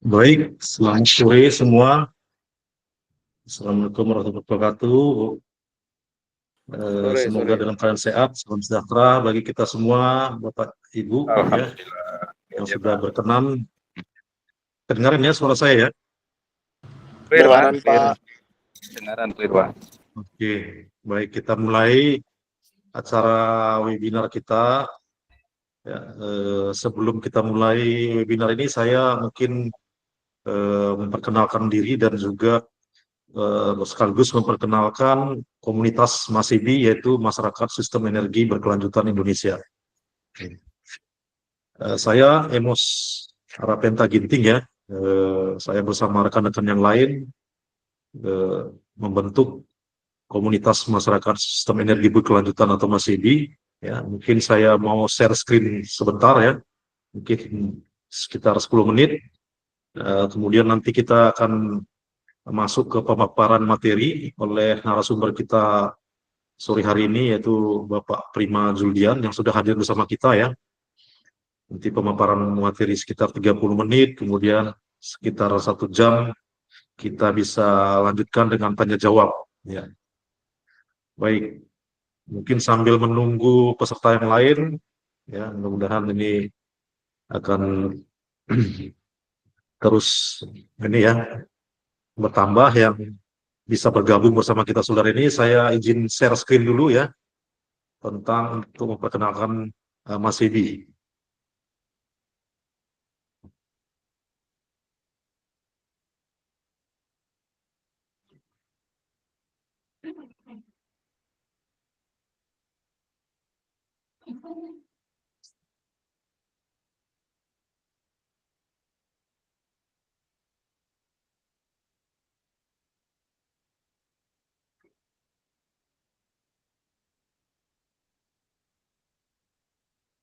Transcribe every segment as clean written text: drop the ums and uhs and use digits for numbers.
Baik, selamat sore semua. Assalamualaikum warahmatullahi wabarakatuh. Sore, Semoga sore. dalam keadaan sehat, salam sejahtera bagi kita semua, Bapak, Ibu, ya, Alhamdulillah. yang Ya, sudah Pak. berkenan. Kedengaran ya suara saya ya? Clear, Pak. Dengaran Clear. Pak. Dengaran clear, Pak. Oke, baik kita mulai acara webinar kita. Ya, sebelum kita mulai webinar ini, saya mungkin memperkenalkan diri dan juga sekaligus memperkenalkan komunitas MASIBI, yaitu Masyarakat Sistem Energi Berkelanjutan Indonesia. Saya Emos Arapenta Ginting ya. Saya bersama rekan-rekan yang lain eh, membentuk komunitas masyarakat sistem energi berkelanjutan atau MASIBI. Ya, mungkin saya mau share screen sebentar ya, mungkin sekitar 10 menit. Kemudian nanti kita akan masuk ke pemaparan materi oleh narasumber kita sore hari ini, yaitu Bapak Prima Juldian yang sudah hadir bersama kita ya. Nanti pemaparan materi sekitar 30 menit, kemudian sekitar 1 jam kita bisa lanjutkan dengan tanya jawab. Ya. Baik, mungkin sambil menunggu peserta yang lain, ya mudah-mudahan ini akan terus ini ya bertambah yang bisa bergabung bersama kita sore ini. Saya izin share screen dulu ya tentang untuk memperkenalkan Mas Edi.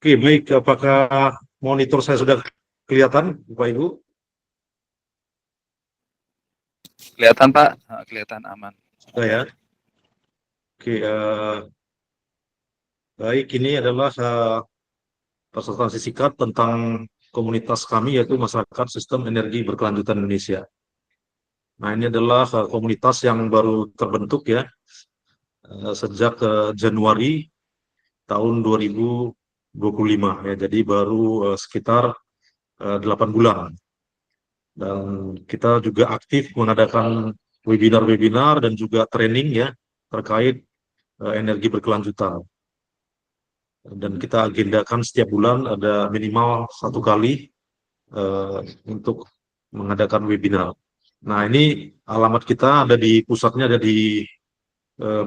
Oke, baik. Apakah monitor saya sudah kelihatan, Bapak Ibu? Kelihatan, Pak. Kelihatan aman. Sudah ya. Oke, baik. Ini adalah presentasi singkat tentang komunitas kami, yaitu Masyarakat Sistem Energi Berkelanjutan Indonesia. Nah, ini adalah komunitas yang baru terbentuk ya, sejak Januari tahun 2025 ya. Jadi baru sekitar 8 bulan. Dan kita juga aktif mengadakan webinar-webinar dan juga training ya terkait energi berkelanjutan. Dan kita agendakan setiap bulan ada minimal 1 kali untuk mengadakan webinar. Nah, ini alamat kita ada di pusatnya, ada di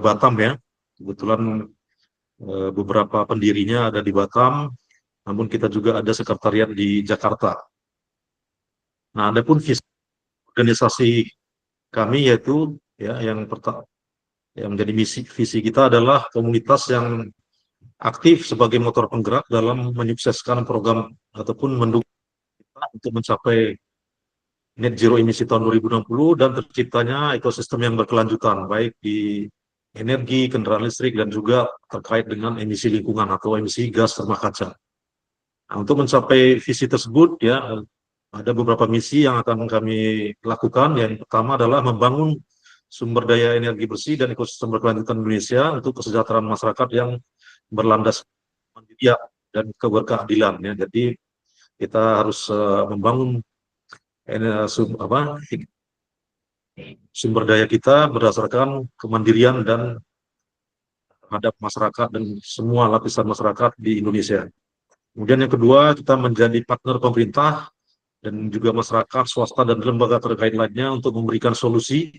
Batam ya. Kebetulan beberapa pendirinya ada di Batam, namun kita juga ada sekretariat di Jakarta. Nah, adapun visi organisasi kami yaitu ya yang menjadi visi kita adalah komunitas yang aktif sebagai motor penggerak dalam menyukseskan program ataupun mendukung kita untuk mencapai net zero emisi tahun 2060 dan terciptanya ekosistem yang berkelanjutan baik di energi, kendaraan listrik, dan juga terkait dengan emisi lingkungan atau emisi gas rumah kaca. Nah, untuk mencapai visi tersebut ya ada beberapa misi yang akan kami lakukan. Yang pertama adalah membangun sumber daya energi bersih dan ekosistem berkelanjutan Indonesia untuk kesejahteraan masyarakat yang berlandas mandiri dan keberkeadilan ya. Jadi kita harus membangun sumber daya kita berdasarkan kemandirian dan terhadap masyarakat dan semua lapisan masyarakat di Indonesia. Kemudian yang kedua, kita menjadi partner pemerintah dan juga masyarakat, swasta, dan lembaga terkait lainnya untuk memberikan solusi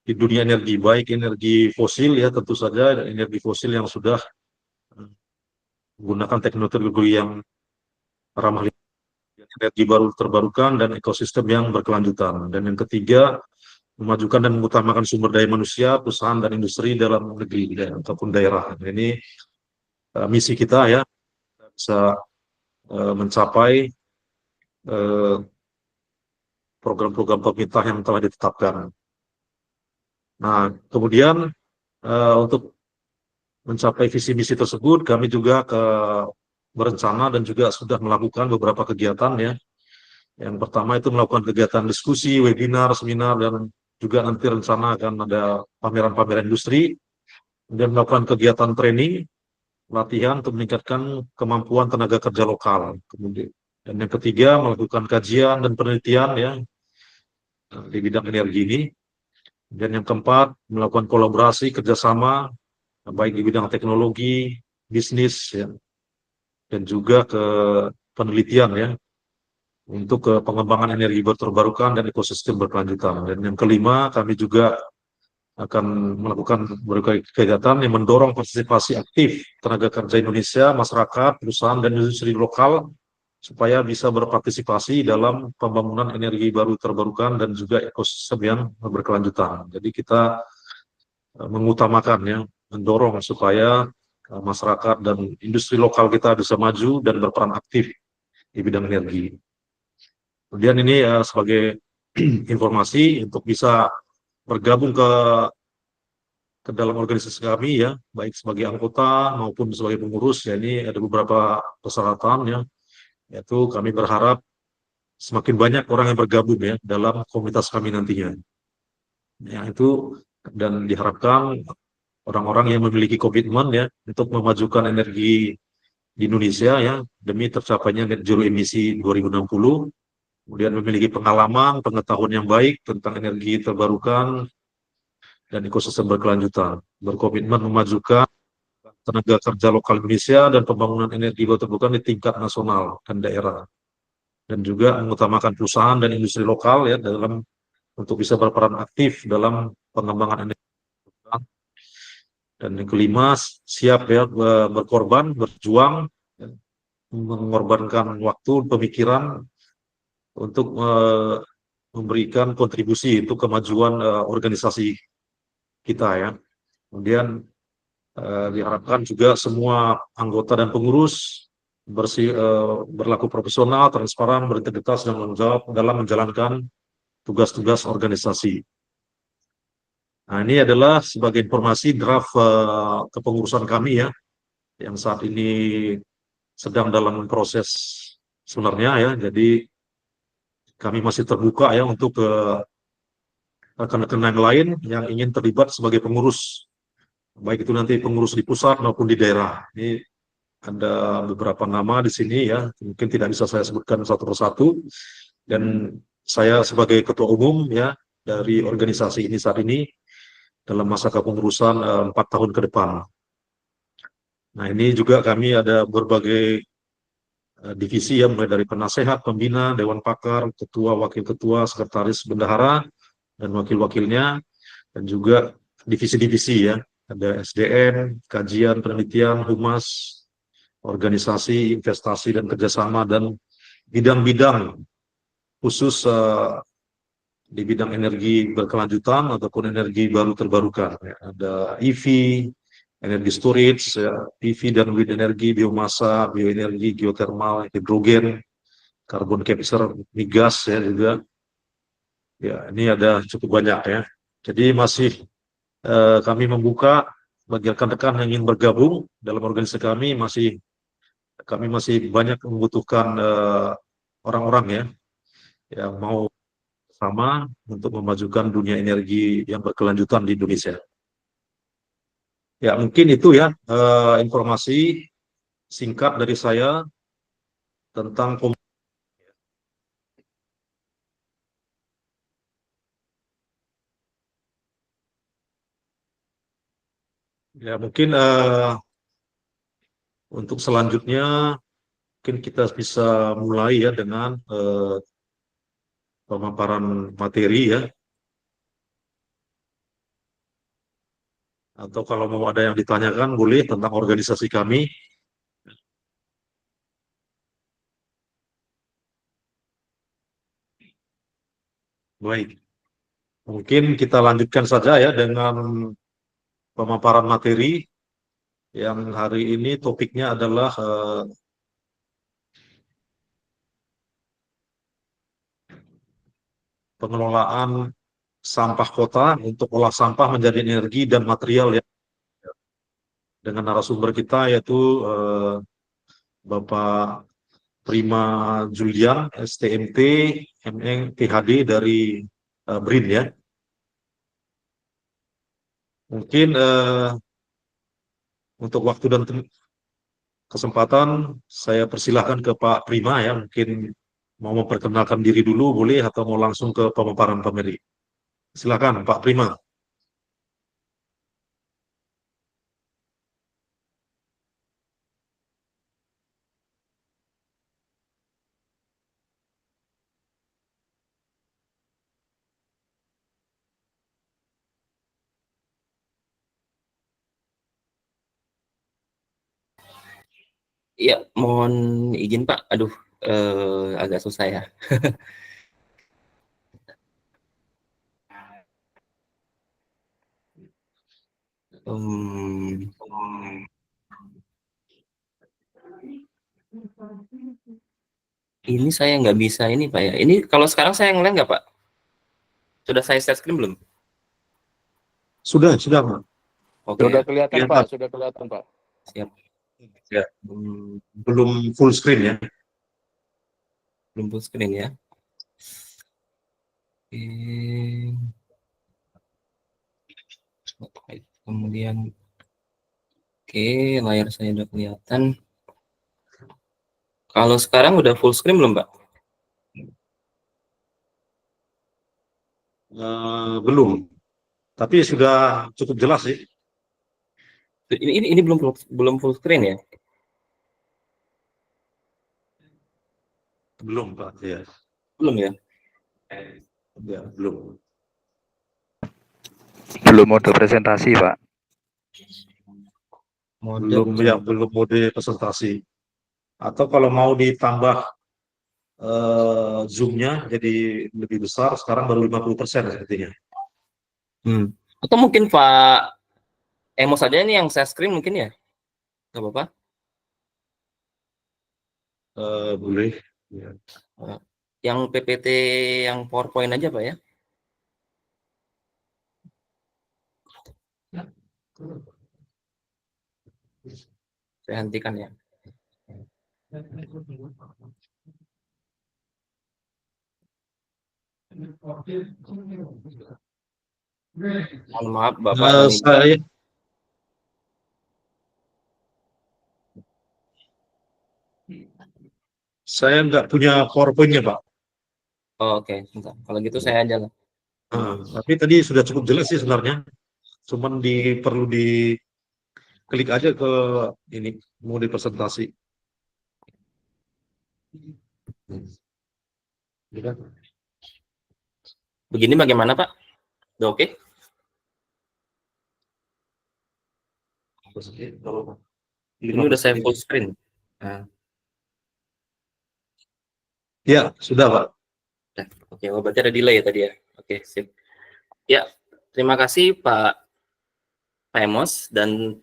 di dunia energi, baik energi fosil ya tentu saja, dan energi fosil yang sudah menggunakan teknologi yang ramah lingkungan, energi baru terbarukan, dan ekosistem yang berkelanjutan. Dan yang ketiga, memajukan dan mengutamakan sumber daya manusia, perusahaan, dan industri dalam negeri ataupun daerah. Ini misi kita ya, bisa mencapai program-program pemerintah yang telah ditetapkan. Nah, kemudian untuk mencapai visi misi tersebut, kami juga berencana dan juga sudah melakukan beberapa kegiatan ya, Yang pertama itu melakukan kegiatan diskusi, webinar, seminar, dan juga nanti rencana akan ada pameran-pameran industri. Kemudian melakukan kegiatan training, latihan untuk meningkatkan kemampuan tenaga kerja lokal. Kemudian, dan yang ketiga melakukan kajian dan penelitian ya di bidang energi ini. Dan yang keempat melakukan kolaborasi kerjasama baik di bidang teknologi, bisnis ya, dan juga ke penelitian ya untuk ke pengembangan energi terbarukan dan ekosistem berkelanjutan. Dan yang kelima, kami juga akan melakukan berbagai kegiatan yang mendorong partisipasi aktif tenaga kerja Indonesia, masyarakat, perusahaan, dan industri lokal supaya bisa berpartisipasi dalam pembangunan energi baru terbarukan dan juga ekosistem yang berkelanjutan. Jadi kita mengutamakan ya, mendorong supaya masyarakat dan industri lokal kita bisa maju dan berperan aktif di bidang energi. Kemudian ini sebagai informasi untuk bisa bergabung ke dalam organisasi kami ya, baik sebagai anggota maupun sebagai pengurus ya, ini ada beberapa persyaratan ya, yaitu kami berharap semakin banyak orang yang bergabung ya dalam komunitas kami nantinya. Ya itu, dan diharapkan orang-orang yang memiliki komitmen ya untuk memajukan energi di Indonesia ya demi tercapainya net zero emisi 2060, kemudian memiliki pengalaman, pengetahuan yang baik tentang energi terbarukan dan ekosistem berkelanjutan, berkomitmen memajukan tenaga kerja lokal Indonesia dan pembangunan energi baru terbarukan di tingkat nasional dan daerah, dan juga mengutamakan perusahaan dan industri lokal ya dalam untuk bisa berperan aktif dalam pengembangan energi. Dan yang kelima, siap ya berkorban, berjuang, ya, mengorbankan waktu, pemikiran untuk memberikan kontribusi untuk kemajuan organisasi kita ya. Kemudian diharapkan juga semua anggota dan pengurus berlaku profesional, transparan, berintegritas, dan bertanggung jawab dalam menjalankan tugas-tugas organisasi. Nah, ini adalah sebagai informasi draft kepengurusan kami ya, yang saat ini sedang dalam proses sebenarnya ya. Jadi kami masih terbuka ya untuk rekan-rekan yang lain yang ingin terlibat sebagai pengurus, baik itu nanti pengurus di pusat maupun di daerah. Ini ada beberapa nama di sini ya, mungkin tidak bisa saya sebutkan satu persatu. Dan saya sebagai ketua umum ya dari organisasi ini saat ini dalam masa kepengurusan 4 tahun ke depan. Nah ini juga kami ada berbagai divisi ya, mulai dari penasehat, pembina, dewan pakar, ketua, wakil ketua, sekretaris bendahara, dan wakil-wakilnya, dan juga divisi-divisi ya, ada SDM, kajian, penelitian, humas, organisasi, investasi dan kerjasama, dan bidang-bidang khusus di bidang energi berkelanjutan ataupun energi baru terbarukan. Ya. Ada EV, energi storage, ya, PV dan wind energi, biomasa, bioenergi, geothermal, hidrogen, carbon capture, migas ya juga. Ya, ini ada cukup banyak ya. Jadi masih kami membuka bagi rekan-rekan yang ingin bergabung dalam organisasi kami masih banyak membutuhkan orang-orang ya yang mau sama untuk memajukan dunia energi yang berkelanjutan di Indonesia. Ya, mungkin itu ya informasi singkat dari saya tentang ya mungkin untuk selanjutnya mungkin kita bisa mulai ya dengan pemaparan materi ya, atau kalau mau ada yang ditanyakan boleh tentang organisasi kami. Baik, mungkin kita lanjutkan saja ya dengan pemaparan materi yang hari ini topiknya adalah pengelolaan sampah kota untuk olah sampah menjadi energi dan material ya, dengan narasumber kita yaitu Bapak Prima Julian, STMT, ME, PhD dari BRIN ya. Mungkin untuk waktu dan kesempatan saya persilahkan ke Pak Prima ya. Mungkin mau memperkenalkan diri dulu boleh atau mau langsung ke pemaparan pemeri. Silakan Pak Prima. Iya, mohon izin Pak. Aduh, agak susah ya. Hmm, ini saya nggak bisa ini Pak ya. Ini kalau sekarang saya ngeliat nggak Pak? Sudah saya share screen belum? Sudah Pak. Oke, Sudah kelihatan Iya, Pak, Pak. sudah kelihatan Pak. siap. Ya. Belum full screen ya. Belum full screen ya. Oke. Kemudian, oke, layar saya udah kelihatan. Kalau sekarang udah full screen belum Pak? Belum. Tapi sudah cukup jelas sih. Ini belum full screen ya? Belum Pak. Ya. Belum ya? Ya, belum. Belum mode presentasi Pak. Belum ya, belum mode presentasi. Atau kalau mau ditambah zoom-nya jadi lebih besar, sekarang baru 50% sepertinya. Atau mungkin Pak Emos saja ini yang saya screen mungkin ya? Nggak apa-apa? Boleh. Ya. Yang PPT yang PowerPoint aja Pak ya? Saya hentikan ya. Mohon maaf Bapak dan Ibu. Saya nggak punya PowerPoint-nya, Pak. Oh, oke. Bentar. Kalau gitu saya aja lah. Tapi tadi sudah cukup jelas sih sebenarnya. Cuman perlu diklik aja ke ini mode presentasi. Begini bagaimana Pak? Udah oke? Ini udah saya full screen. Nah. Ya, sudah Pak. Oke, berarti ada delay ya tadi ya. Oke, sip. Ya, terima kasih Pak Emos dan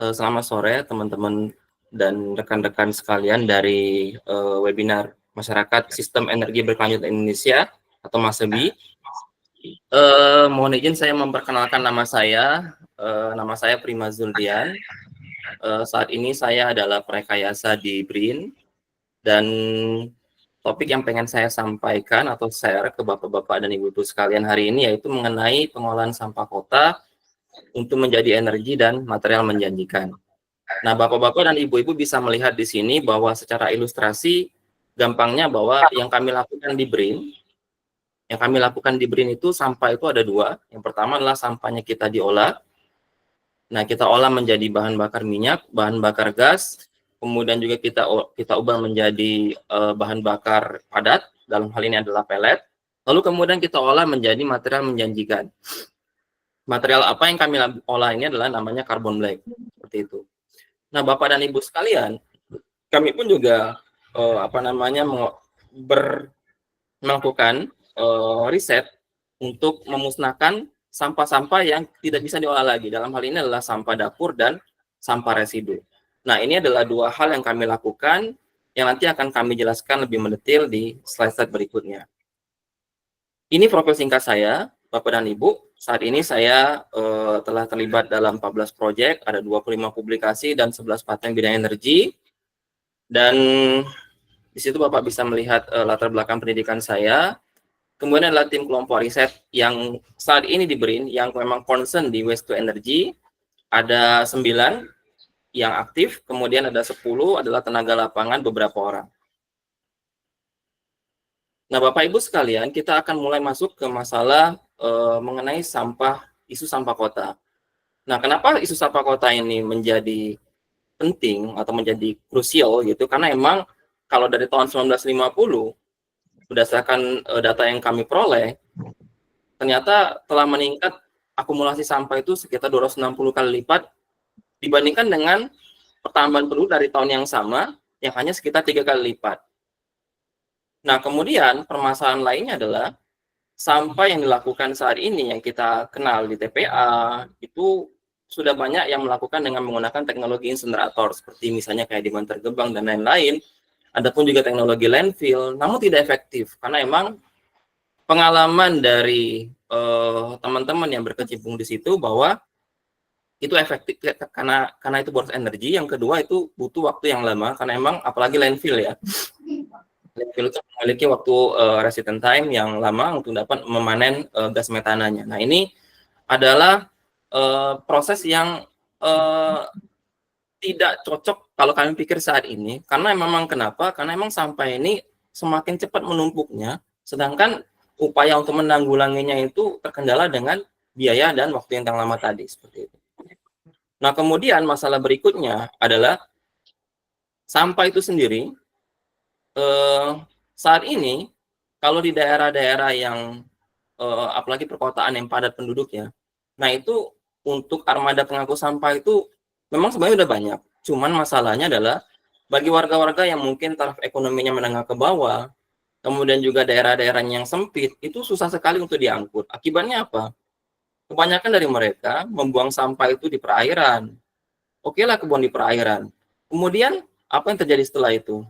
selamat sore teman-teman dan rekan-rekan sekalian dari webinar Masyarakat Sistem Energi Berkelanjutan Indonesia atau MASEBI. Mohon izin saya memperkenalkan nama saya. Nama saya Prima Zuldian. Saat ini saya adalah perekayasa di BRIN dan topik yang pengen saya sampaikan atau share ke Bapak-Bapak dan Ibu-Ibu sekalian hari ini yaitu mengenai pengolahan sampah kota untuk menjadi energi dan material menjanjikan. Nah, Bapak-Bapak dan Ibu-Ibu bisa melihat di sini bahwa secara ilustrasi gampangnya bahwa yang kami lakukan di BRIN itu sampah itu ada dua. Yang pertama adalah sampahnya kita diolah. Nah, kita olah menjadi bahan bakar minyak, bahan bakar gas, kemudian juga kita ubah menjadi bahan bakar padat, dalam hal ini adalah pelet. Lalu kemudian kita olah menjadi material menjanjikan. Material apa yang kami olah ini adalah namanya carbon black, seperti itu. Nah, Bapak dan Ibu sekalian, kami pun juga melakukan riset untuk memusnahkan sampah-sampah yang tidak bisa diolah lagi. Dalam hal ini adalah sampah dapur dan sampah residu. Nah, ini adalah dua hal yang kami lakukan yang nanti akan kami jelaskan lebih mendetail di slide-slide berikutnya. Ini profil singkat saya, Bapak dan Ibu. Saat ini saya telah terlibat dalam 14 proyek, ada 25 publikasi dan 11 paten bidang energi. Dan Di situ Bapak bisa melihat latar belakang pendidikan saya. Kemudian adalah tim kelompok riset yang saat ini di BRIN yang memang concern di waste to energy. Ada 9 yang aktif, kemudian ada 10 adalah tenaga lapangan beberapa orang. Nah, Bapak Ibu sekalian, kita akan mulai masuk ke masalah mengenai isu sampah kota. Nah, kenapa isu sampah kota ini menjadi penting atau menjadi krusial gitu? Karena emang kalau dari tahun 1950 berdasarkan data yang kami peroleh, ternyata telah meningkat akumulasi sampah itu sekitar 260 kali lipat dibandingkan dengan pertambahan penduduk dari tahun yang sama yang hanya sekitar 3 kali lipat. Nah, kemudian permasalahan lainnya adalah sampah yang dilakukan saat ini yang kita kenal di TPA itu sudah banyak yang melakukan dengan menggunakan teknologi insinerator seperti misalnya kayak di Bantar Gebang dan lain-lain. Adapun juga teknologi landfill, namun tidak efektif karena emang pengalaman dari teman-teman yang berkecimpung di situ bahwa itu efektif karena itu boros energi. Yang kedua itu butuh waktu yang lama karena emang apalagi landfill ya. Landfill itu memiliki waktu resident time yang lama untuk dapat memanen gas metananya. Nah, ini adalah proses yang tidak cocok kalau kami pikir saat ini, karena memang kenapa? Karena memang sampah ini semakin cepat menumpuknya, sedangkan upaya untuk menanggulanginya itu terkendala dengan biaya dan waktu yang lama tadi, seperti itu. Nah, kemudian masalah berikutnya adalah sampah itu sendiri, saat ini, kalau di daerah-daerah yang, apalagi perkotaan yang padat penduduknya, nah itu untuk armada pengangkut sampah itu memang sebenarnya udah banyak. Cuman masalahnya adalah bagi warga-warga yang mungkin taraf ekonominya menengah ke bawah, kemudian juga daerah-daerahnya yang sempit, itu susah sekali untuk diangkut. Akibatnya apa? Kebanyakan dari mereka membuang sampah itu di perairan. Oke lah kebun di perairan. Kemudian apa yang terjadi setelah itu?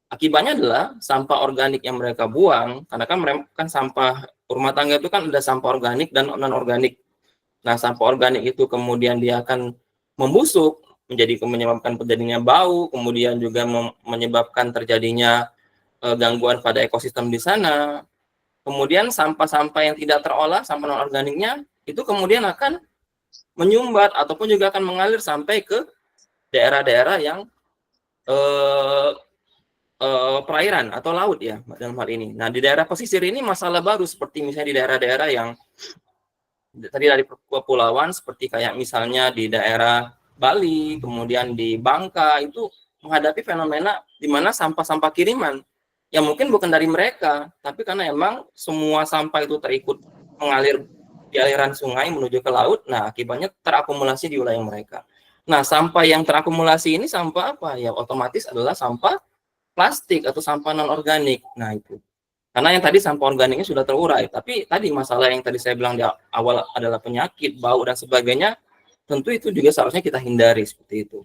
Akibatnya adalah sampah organik yang mereka buang, karena kan mereka kan sampah rumah tangga itu kan ada sampah organik dan non-organik. Nah, sampah organik itu kemudian dia akan membusuk, menyebabkan terjadinya bau, kemudian juga menyebabkan terjadinya gangguan pada ekosistem di sana. Kemudian sampah-sampah yang tidak terolah, sampah non-organiknya, itu kemudian akan menyumbat ataupun juga akan mengalir sampai ke daerah-daerah yang perairan atau laut ya dalam hal ini. Nah, di daerah pesisir ini masalah baru seperti misalnya di daerah-daerah yang tadi dari kepulauan seperti kayak misalnya di daerah Bali, kemudian di Bangka itu menghadapi fenomena di mana sampah-sampah kiriman yang mungkin bukan dari mereka, tapi karena emang semua sampah itu terikut mengalir di aliran sungai menuju ke laut, nah akibatnya terakumulasi di wilayah mereka. Nah, sampah yang terakumulasi ini sampah apa? Ya otomatis adalah sampah plastik atau sampah non-organik. Nah, itu. Karena yang tadi sampah organiknya sudah terurai, tapi tadi masalah yang tadi saya bilang di awal adalah penyakit, bau, dan sebagainya, tentu itu juga seharusnya kita hindari seperti itu.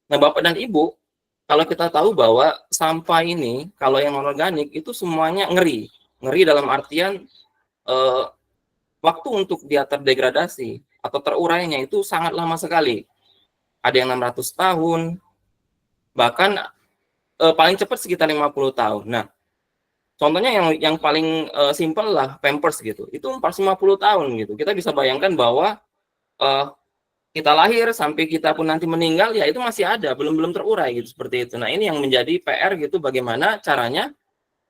Nah, Bapak dan Ibu, kalau kita tahu bahwa sampah ini, kalau yang non-organik, itu semuanya ngeri. Ngeri dalam artian waktu untuk dia terdegradasi atau terurainya itu sangat lama sekali. Ada yang 600 tahun, bahkan paling cepat sekitar 50 tahun. Nah, contohnya yang paling simpel lah Pampers gitu. Itu 450 tahun gitu. Kita bisa bayangkan bahwa kita lahir sampai kita pun nanti meninggal ya itu masih ada, belum terurai gitu seperti itu. Nah, ini yang menjadi PR gitu bagaimana caranya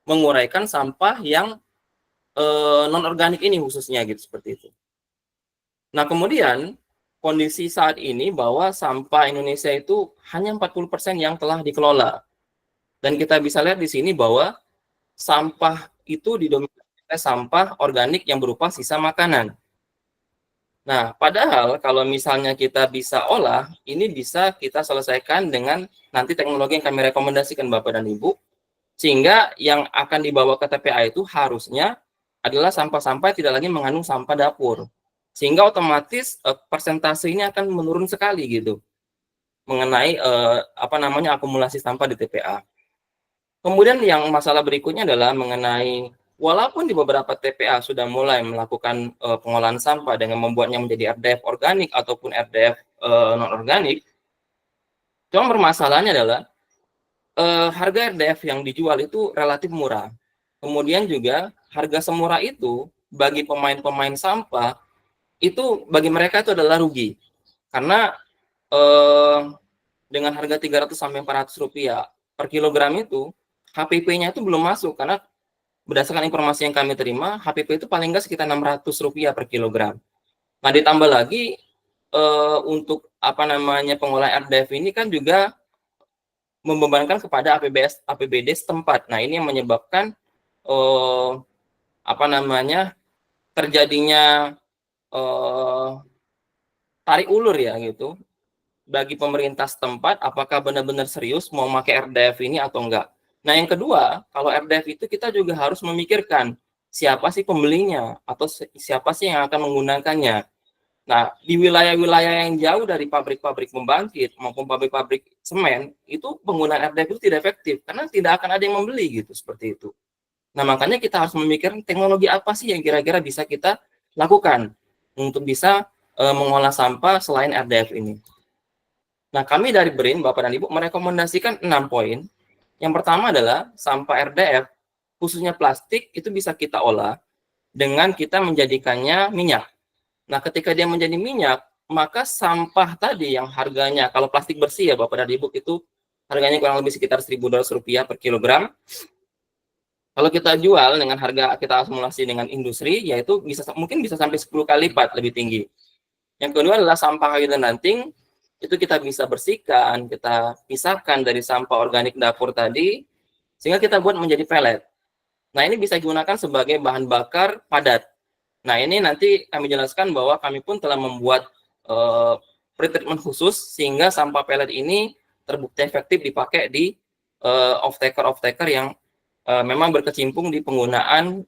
menguraikan sampah yang non-organik ini khususnya gitu seperti itu. Nah, kemudian kondisi saat ini bahwa sampah Indonesia itu hanya 40% yang telah dikelola. Dan kita bisa lihat di sini bahwa sampah itu didominasi oleh sampah organik yang berupa sisa makanan. Nah, padahal kalau misalnya kita bisa olah, ini bisa kita selesaikan dengan nanti teknologi yang kami rekomendasikan Bapak dan Ibu, sehingga yang akan dibawa ke TPA itu harusnya adalah sampah-sampah tidak lagi mengandung sampah dapur. Sehingga otomatis persentase ini akan menurun sekali gitu mengenai akumulasi sampah di TPA. Kemudian yang masalah berikutnya adalah mengenai walaupun di beberapa TPA sudah mulai melakukan pengolahan sampah dengan membuatnya menjadi RDF organik ataupun RDF non-organik, cuma permasalahannya adalah harga RDF yang dijual itu relatif murah. Kemudian juga harga semurah itu bagi pemain-pemain sampah itu bagi mereka itu adalah rugi. Karena dengan harga 300 sampai 400 rupiah per kilogram itu HPP-nya itu belum masuk, karena berdasarkan informasi yang kami terima HPP itu paling nggak sekitar 600 rupiah per kilogram. Nah, ditambah lagi untuk pengolahan RDF ini kan juga membebankan kepada APBD setempat. Nah, ini yang menyebabkan terjadinya tarik ulur ya gitu bagi pemerintah setempat, apakah benar-benar serius mau pakai RDF ini atau enggak. Nah, yang kedua, kalau RDF itu kita juga harus memikirkan siapa sih pembelinya atau siapa sih yang akan menggunakannya. Nah, di wilayah-wilayah yang jauh dari pabrik-pabrik pembangkit maupun pabrik-pabrik semen, itu penggunaan RDF itu tidak efektif karena tidak akan ada yang membeli gitu, seperti itu. Nah, makanya kita harus memikirkan teknologi apa sih yang kira-kira bisa kita lakukan untuk bisa mengolah sampah selain RDF ini. Nah, kami dari BRIN, Bapak dan Ibu, merekomendasikan 6 poin. Yang pertama adalah sampah RDF, khususnya plastik, itu bisa kita olah dengan kita menjadikannya minyak. Nah, ketika dia menjadi minyak, maka sampah tadi yang harganya, kalau plastik bersih ya Bapak dan Ibu, itu harganya kurang lebih sekitar Rp1.200 per kilogram. Kalau kita jual dengan harga kita akumulasi dengan industri, yaitu mungkin bisa sampai 10 kali lipat lebih tinggi. Yang kedua adalah sampah kayu dan ranting, itu kita bisa bersihkan, kita pisahkan dari sampah organik dapur tadi, sehingga kita buat menjadi pelet. Nah, ini bisa digunakan sebagai bahan bakar padat. Nah, ini nanti kami jelaskan bahwa kami pun telah membuat pretreatment khusus sehingga sampah pelet ini terbukti efektif dipakai di off-taker yang memang berkecimpung di penggunaan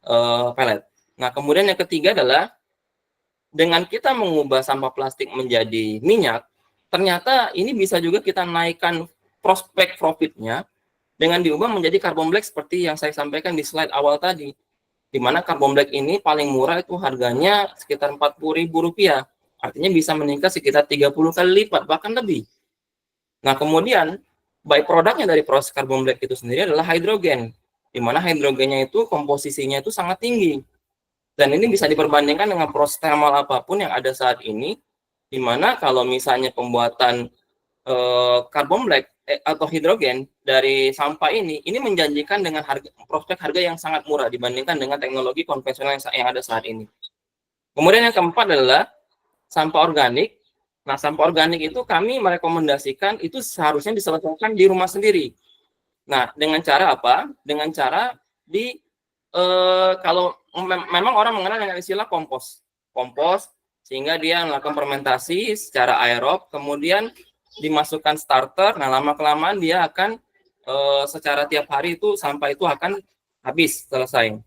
pelet. Nah, kemudian yang ketiga adalah dengan kita mengubah sampah plastik menjadi minyak, ternyata ini bisa juga kita naikkan prospek profitnya dengan diubah menjadi carbon black seperti yang saya sampaikan di slide awal tadi. Di mana carbon black ini paling murah itu harganya sekitar Rp40.000. Artinya bisa meningkat sekitar 30 kali lipat, bahkan lebih. Nah, kemudian byproduct-nya dari proses carbon black itu sendiri adalah hidrogen. Di mana hidrogennya itu komposisinya itu sangat tinggi. Dan ini bisa diperbandingkan dengan proses thermal apapun yang ada saat ini, di mana kalau misalnya pembuatan carbon black atau hidrogen dari sampah ini menjanjikan dengan prospek harga yang sangat murah dibandingkan dengan teknologi konvensional yang ada saat ini. Kemudian yang keempat adalah sampah organik. Nah, sampah organik itu kami merekomendasikan itu seharusnya diselesaikan di rumah sendiri. Nah, dengan cara apa? Dengan cara kalau memang orang mengenal dengan istilah kompos, sehingga dia melakukan fermentasi secara aerob, kemudian dimasukkan starter. Nah, lama-kelamaan dia akan secara tiap hari itu sampah itu akan habis, selesai.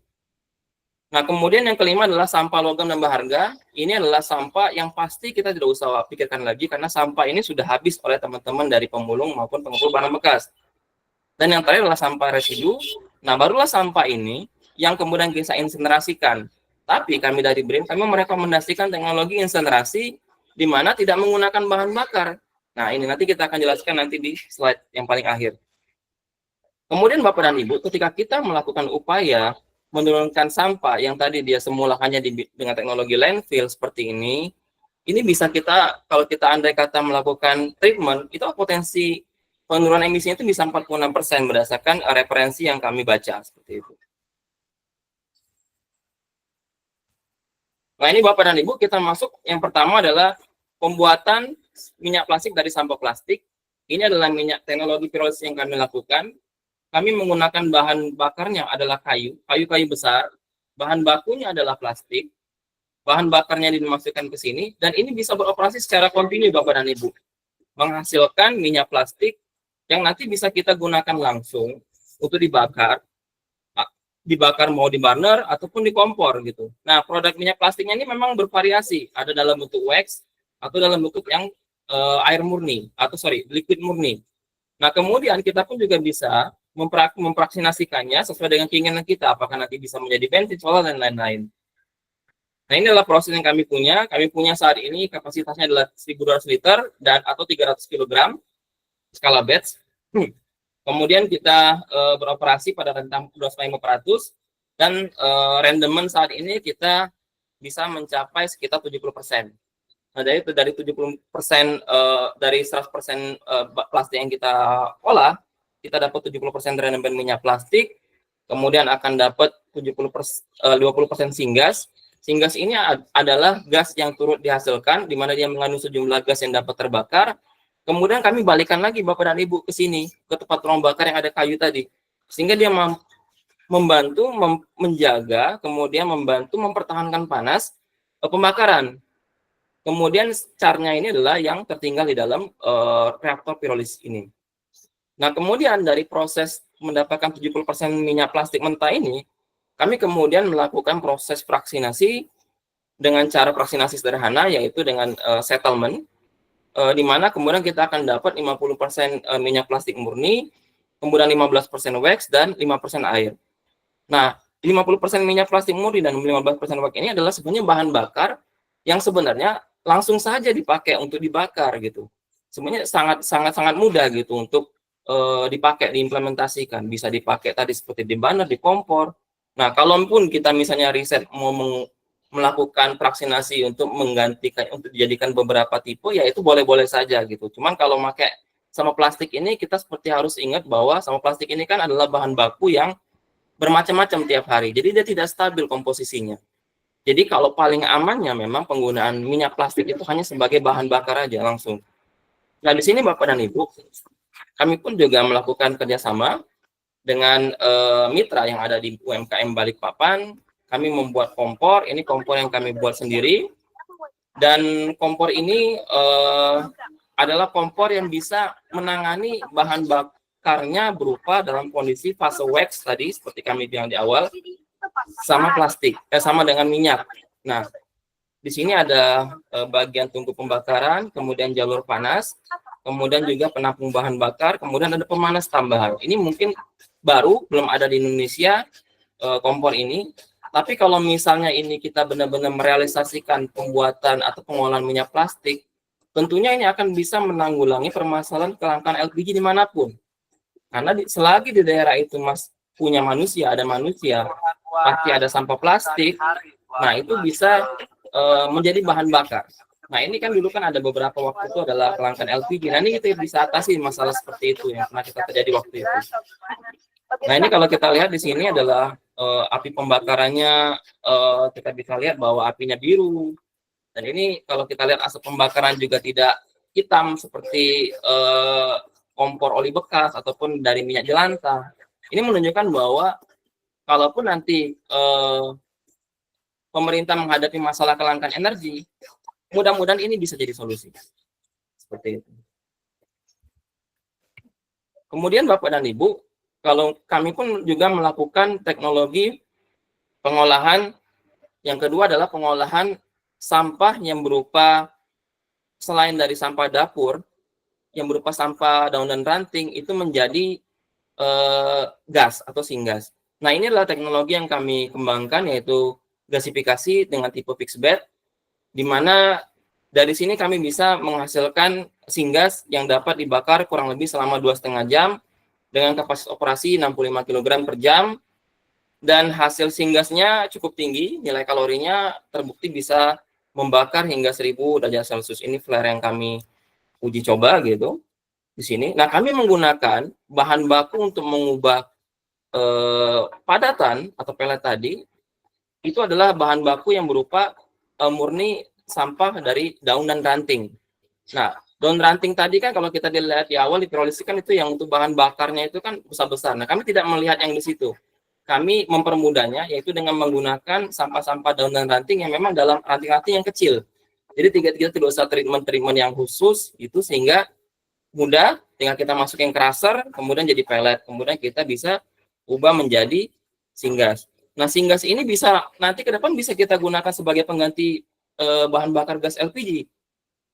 Nah, kemudian yang kelima adalah sampah logam dan berharga. Ini adalah sampah yang pasti kita tidak usah pikirkan lagi karena sampah ini sudah habis oleh teman-teman dari pemulung maupun pengumpul barang bekas. Dan yang terakhir adalah sampah residu. Nah, barulah sampah ini yang kemudian kita insinerasikan. Tapi kami dari BRIN, kami merekomendasikan teknologi insinerasi di mana tidak menggunakan bahan bakar. Nah, ini nanti kita akan jelaskan nanti di slide yang paling akhir. Kemudian Bapak dan Ibu, ketika kita melakukan upaya menurunkan sampah yang tadi dia semula hanya dengan teknologi landfill seperti ini bisa kita, kalau kita andai kata melakukan treatment, itu potensi penurunan emisinya itu bisa 46% berdasarkan referensi yang kami baca, seperti itu. Nah, ini Bapak dan Ibu, kita masuk, yang pertama adalah pembuatan minyak plastik dari sampah plastik. Ini adalah minyak teknologi pirolisis yang kami lakukan. Kami menggunakan bahan bakarnya adalah kayu besar. Bahan bakunya adalah plastik. Bahan bakarnya dimasukkan ke sini, dan ini bisa beroperasi secara kontinu, Bapak dan Ibu. Menghasilkan minyak plastik yang nanti bisa kita gunakan langsung untuk dibakar mau di burner ataupun di kompor gitu. Nah, produk minyak plastiknya ini memang bervariasi. Ada dalam bentuk wax atau dalam bentuk yang liquid murni. Nah, kemudian kita pun juga bisa mempraksinasikannya sesuai dengan keinginan kita, apakah nanti bisa menjadi bensin, solar, dan lain-lain. Nah, ini adalah proses yang kami punya. Kami punya saat ini kapasitasnya adalah 1.200 liter atau 300 kg skala batch. Kemudian kita beroperasi pada rentang 12.500 dan rendemen saat ini kita bisa mencapai sekitar 70%. Nah, dari 70% dari 100% plastik yang kita olah, kita dapat 70% rendemen minyak plastik, kemudian akan dapat 50% syngas. Syngas ini adalah gas yang turut dihasilkan, di mana dia mengandung sejumlah gas yang dapat terbakar. Kemudian kami balikan lagi Bapak dan Ibu ke sini, ke tempat ruang bakar yang ada kayu tadi. Sehingga dia membantu menjaga, kemudian membantu mempertahankan panas pembakaran. Kemudian charnya ini adalah yang tertinggal di dalam reaktor pirolisis ini. Nah, kemudian dari proses mendapatkan 70% minyak plastik mentah ini, kami kemudian melakukan proses fraksinasi dengan cara fraksinasi sederhana, yaitu dengan settlement, di mana kemudian kita akan dapat 50% minyak plastik murni, kemudian 15% wax, dan 5% air. Nah, 50% minyak plastik murni dan 15% wax ini adalah sebenarnya bahan bakar yang sebenarnya langsung saja dipakai untuk dibakar gitu. Sebenarnya sangat mudah gitu untuk dipakai, diimplementasikan. Bisa dipakai tadi seperti di burner, di kompor. Nah, kalaupun kita misalnya riset mau melakukan fraksinasi untuk menggantikan, untuk dijadikan beberapa tipe, ya itu boleh-boleh saja gitu. Cuman kalau pakai sama plastik ini, kita seperti harus ingat bahwa sama plastik ini kan adalah bahan baku yang bermacam-macam tiap hari. Jadi dia tidak stabil komposisinya. Jadi kalau paling amannya memang penggunaan minyak plastik itu hanya sebagai bahan bakar aja langsung. Nah, di sini Bapak dan Ibu, kami pun juga melakukan kerjasama dengan mitra yang ada di UMKM Balikpapan. Kami membuat kompor, ini kompor yang kami buat sendiri. Dan kompor ini adalah kompor yang bisa menangani bahan bakarnya berupa dalam kondisi fase wax tadi, seperti kami bilang di awal, sama plastik, sama dengan minyak. Nah, di sini ada bagian tungku pembakaran, kemudian jalur panas, kemudian juga penampung bahan bakar, kemudian ada pemanas tambahan. Ini mungkin baru, belum ada di Indonesia kompor ini. Tapi kalau misalnya ini kita benar-benar merealisasikan pembuatan atau pengolahan minyak plastik, tentunya ini akan bisa menanggulangi permasalahan kelangkaan LPG dimanapun. Karena selagi di daerah itu punya manusia, ada manusia, pasti ada sampah plastik, nah itu bisa menjadi bahan bakar. Nah ini kan dulu kan ada beberapa waktu itu adalah kelangkaan LPG, nah ini kita bisa atasi masalah seperti itu yang pernah kita terjadi waktu itu. Nah ini kalau kita lihat di sini adalah api pembakarannya, kita bisa lihat bahwa apinya biru, dan ini kalau kita lihat asap pembakaran juga tidak hitam seperti kompor oli bekas ataupun dari minyak jelantah. Ini menunjukkan bahwa kalaupun nanti pemerintah menghadapi masalah kelangkaan energi, mudah-mudahan ini bisa jadi solusi. Seperti itu. Kemudian Bapak dan Ibu, kalau kami pun juga melakukan teknologi pengolahan, yang kedua adalah pengolahan sampah yang berupa, selain dari sampah dapur, yang berupa sampah daun dan ranting, itu menjadi gas atau syngas. Nah, ini adalah teknologi yang kami kembangkan, yaitu gasifikasi dengan tipe fixed bed, di mana dari sini kami bisa menghasilkan syngas yang dapat dibakar kurang lebih selama 2,5 jam dengan kapasitas operasi 65 kg per jam, dan hasil syngasnya cukup tinggi, nilai kalorinya terbukti bisa membakar hingga 1000 derajat Celcius. Ini flare yang kami uji coba gitu di sini. Nah, kami menggunakan bahan baku untuk mengubah padatan atau pelet tadi, itu adalah bahan baku yang berupa murni sampah dari daun dan ranting. Nah, daun ranting tadi kan kalau kita dilihat di awal di pirolisis kan itu yang untuk bahan bakarnya itu kan besar-besar. Nah, kami tidak melihat yang di situ. Kami mempermudahnya yaitu dengan menggunakan sampah-sampah daun dan ranting yang memang dalam ranting-ranting yang kecil. Jadi tidak usah treatment yang khusus itu, sehingga mudah, tinggal kita masukin crusher, kemudian jadi pellet, kemudian kita bisa ubah menjadi syngas. Nah, syngas ini bisa nanti ke depan bisa kita gunakan sebagai pengganti bahan bakar gas LPG.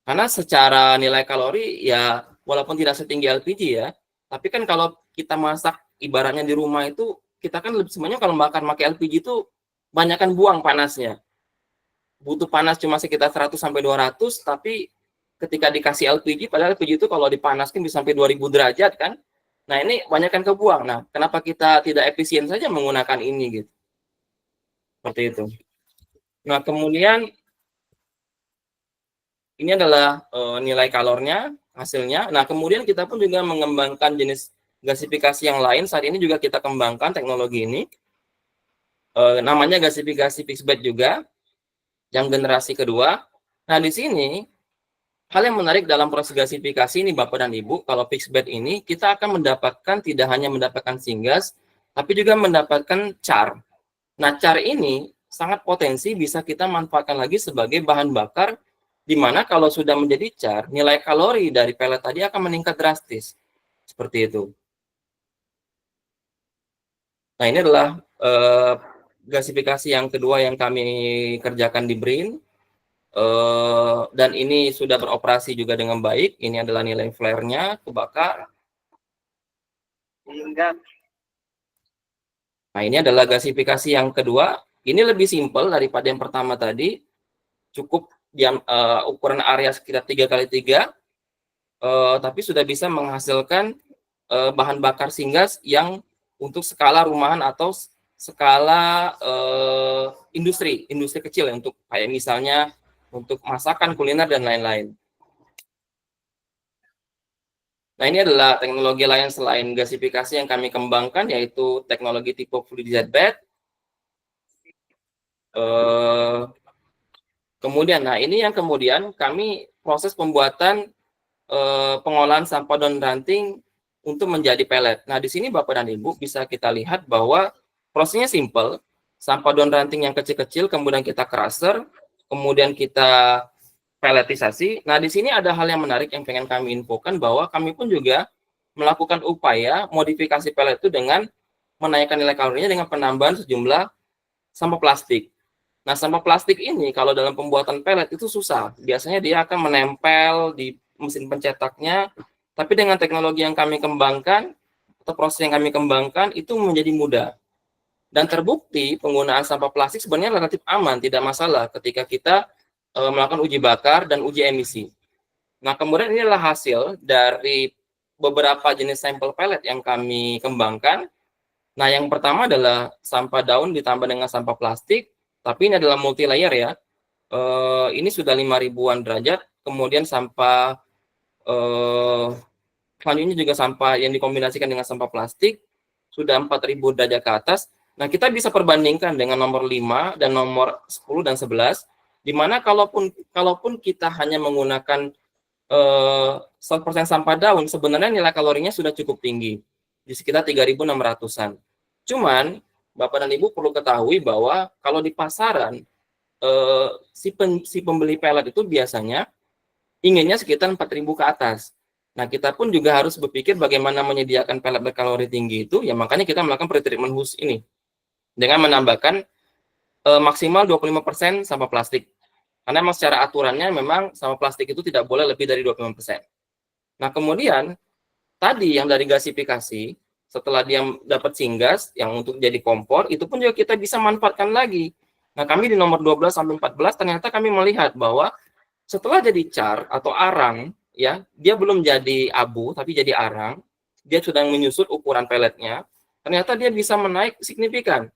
Karena secara nilai kalori ya walaupun tidak setinggi LPG ya, tapi kan kalau kita masak ibaratnya di rumah itu, kita kan sebenarnya kalau bakar pakai LPG itu banyakkan buang panasnya. Butuh panas cuma sekitar 100 sampai 200, tapi ketika dikasih LPG, padahal LPG itu kalau dipanaskan bisa sampai 2000 derajat kan. Nah, ini banyak yang kebuang. Nah, kenapa kita tidak efisien saja menggunakan ini gitu? Seperti itu. Nah, kemudian ini adalah nilai kalornya, hasilnya. Nah, kemudian kita pun juga mengembangkan jenis gasifikasi yang lain. Saat ini juga kita kembangkan teknologi ini. Namanya gasifikasi fixed bed juga, yang generasi kedua. Nah, di sini hal yang menarik dalam proses gasifikasi ini Bapak dan Ibu, kalau fixed bed ini kita akan mendapatkan tidak hanya mendapatkan syngas, tapi juga mendapatkan char. Nah, char ini sangat potensi bisa kita manfaatkan lagi sebagai bahan bakar, di mana kalau sudah menjadi char, nilai kalori dari pellet tadi akan meningkat drastis. Seperti itu. Nah, ini adalah gasifikasi yang kedua yang kami kerjakan di BRIN. Dan ini sudah beroperasi juga dengan baik. Ini adalah nilai flare-nya, kebakar. Nah, ini adalah gasifikasi yang kedua. Ini lebih simpel daripada yang pertama tadi. Cukup ukuran area sekitar 3x3, tapi sudah bisa menghasilkan bahan bakar syngas yang untuk skala rumahan atau skala industri kecil, untuk kayak misalnya untuk masakan, kuliner, dan lain-lain. Nah, ini adalah teknologi lain selain gasifikasi yang kami kembangkan, yaitu teknologi tipe fluidized bed. Kemudian, nah ini yang kemudian kami proses pembuatan pengolahan sampah daun ranting untuk menjadi pellet. Nah, di sini Bapak dan Ibu bisa kita lihat bahwa prosesnya simple. Sampah daun ranting yang kecil-kecil, kemudian kita crusher, kemudian kita pelletisasi. Nah, di sini ada hal yang menarik yang pengen kami infokan, bahwa kami pun juga melakukan upaya modifikasi pellet itu dengan menaikkan nilai kalorinya dengan penambahan sejumlah sampah plastik. Nah, sampah plastik ini kalau dalam pembuatan pellet itu susah. Biasanya dia akan menempel di mesin pencetaknya, tapi dengan teknologi yang kami kembangkan atau proses yang kami kembangkan itu menjadi mudah. Dan terbukti penggunaan sampah plastik sebenarnya relatif aman, tidak masalah ketika kita melakukan uji bakar dan uji emisi. Nah, kemudian inilah hasil dari beberapa jenis sampel pellet yang kami kembangkan. Nah, yang pertama adalah sampah daun ditambah dengan sampah plastik, tapi ini adalah multi layer ya. Ini sudah 5.000-an derajat. Kemudian sampah selanjutnya juga sampah yang dikombinasikan dengan sampah plastik sudah 4.000 derajat ke atas. Nah, kita bisa perbandingkan dengan nomor 5 dan nomor 10 dan 11, di mana kalaupun kita hanya menggunakan 100% sampah daun, sebenarnya nilai kalorinya sudah cukup tinggi, di sekitar 3.600-an. Cuman, Bapak dan Ibu perlu ketahui bahwa kalau di pasaran, si pembeli pellet itu biasanya inginnya sekitar 4.000 ke atas. Nah, kita pun juga harus berpikir bagaimana menyediakan pellet berkalori tinggi itu, ya makanya kita melakukan pretreatment khusus ini, dengan menambahkan maksimal 25% sampah plastik. Karena memang secara aturannya memang sampah plastik itu tidak boleh lebih dari 25%. Nah, kemudian tadi yang dari gasifikasi, setelah dia dapat syngas yang untuk jadi kompor, itu pun juga kita bisa manfaatkan lagi. Nah, kami di nomor 12 sampai 14 ternyata kami melihat bahwa setelah jadi char atau arang, ya, dia belum jadi abu tapi jadi arang, dia sudah menyusut ukuran pelletnya, ternyata dia bisa menaik signifikan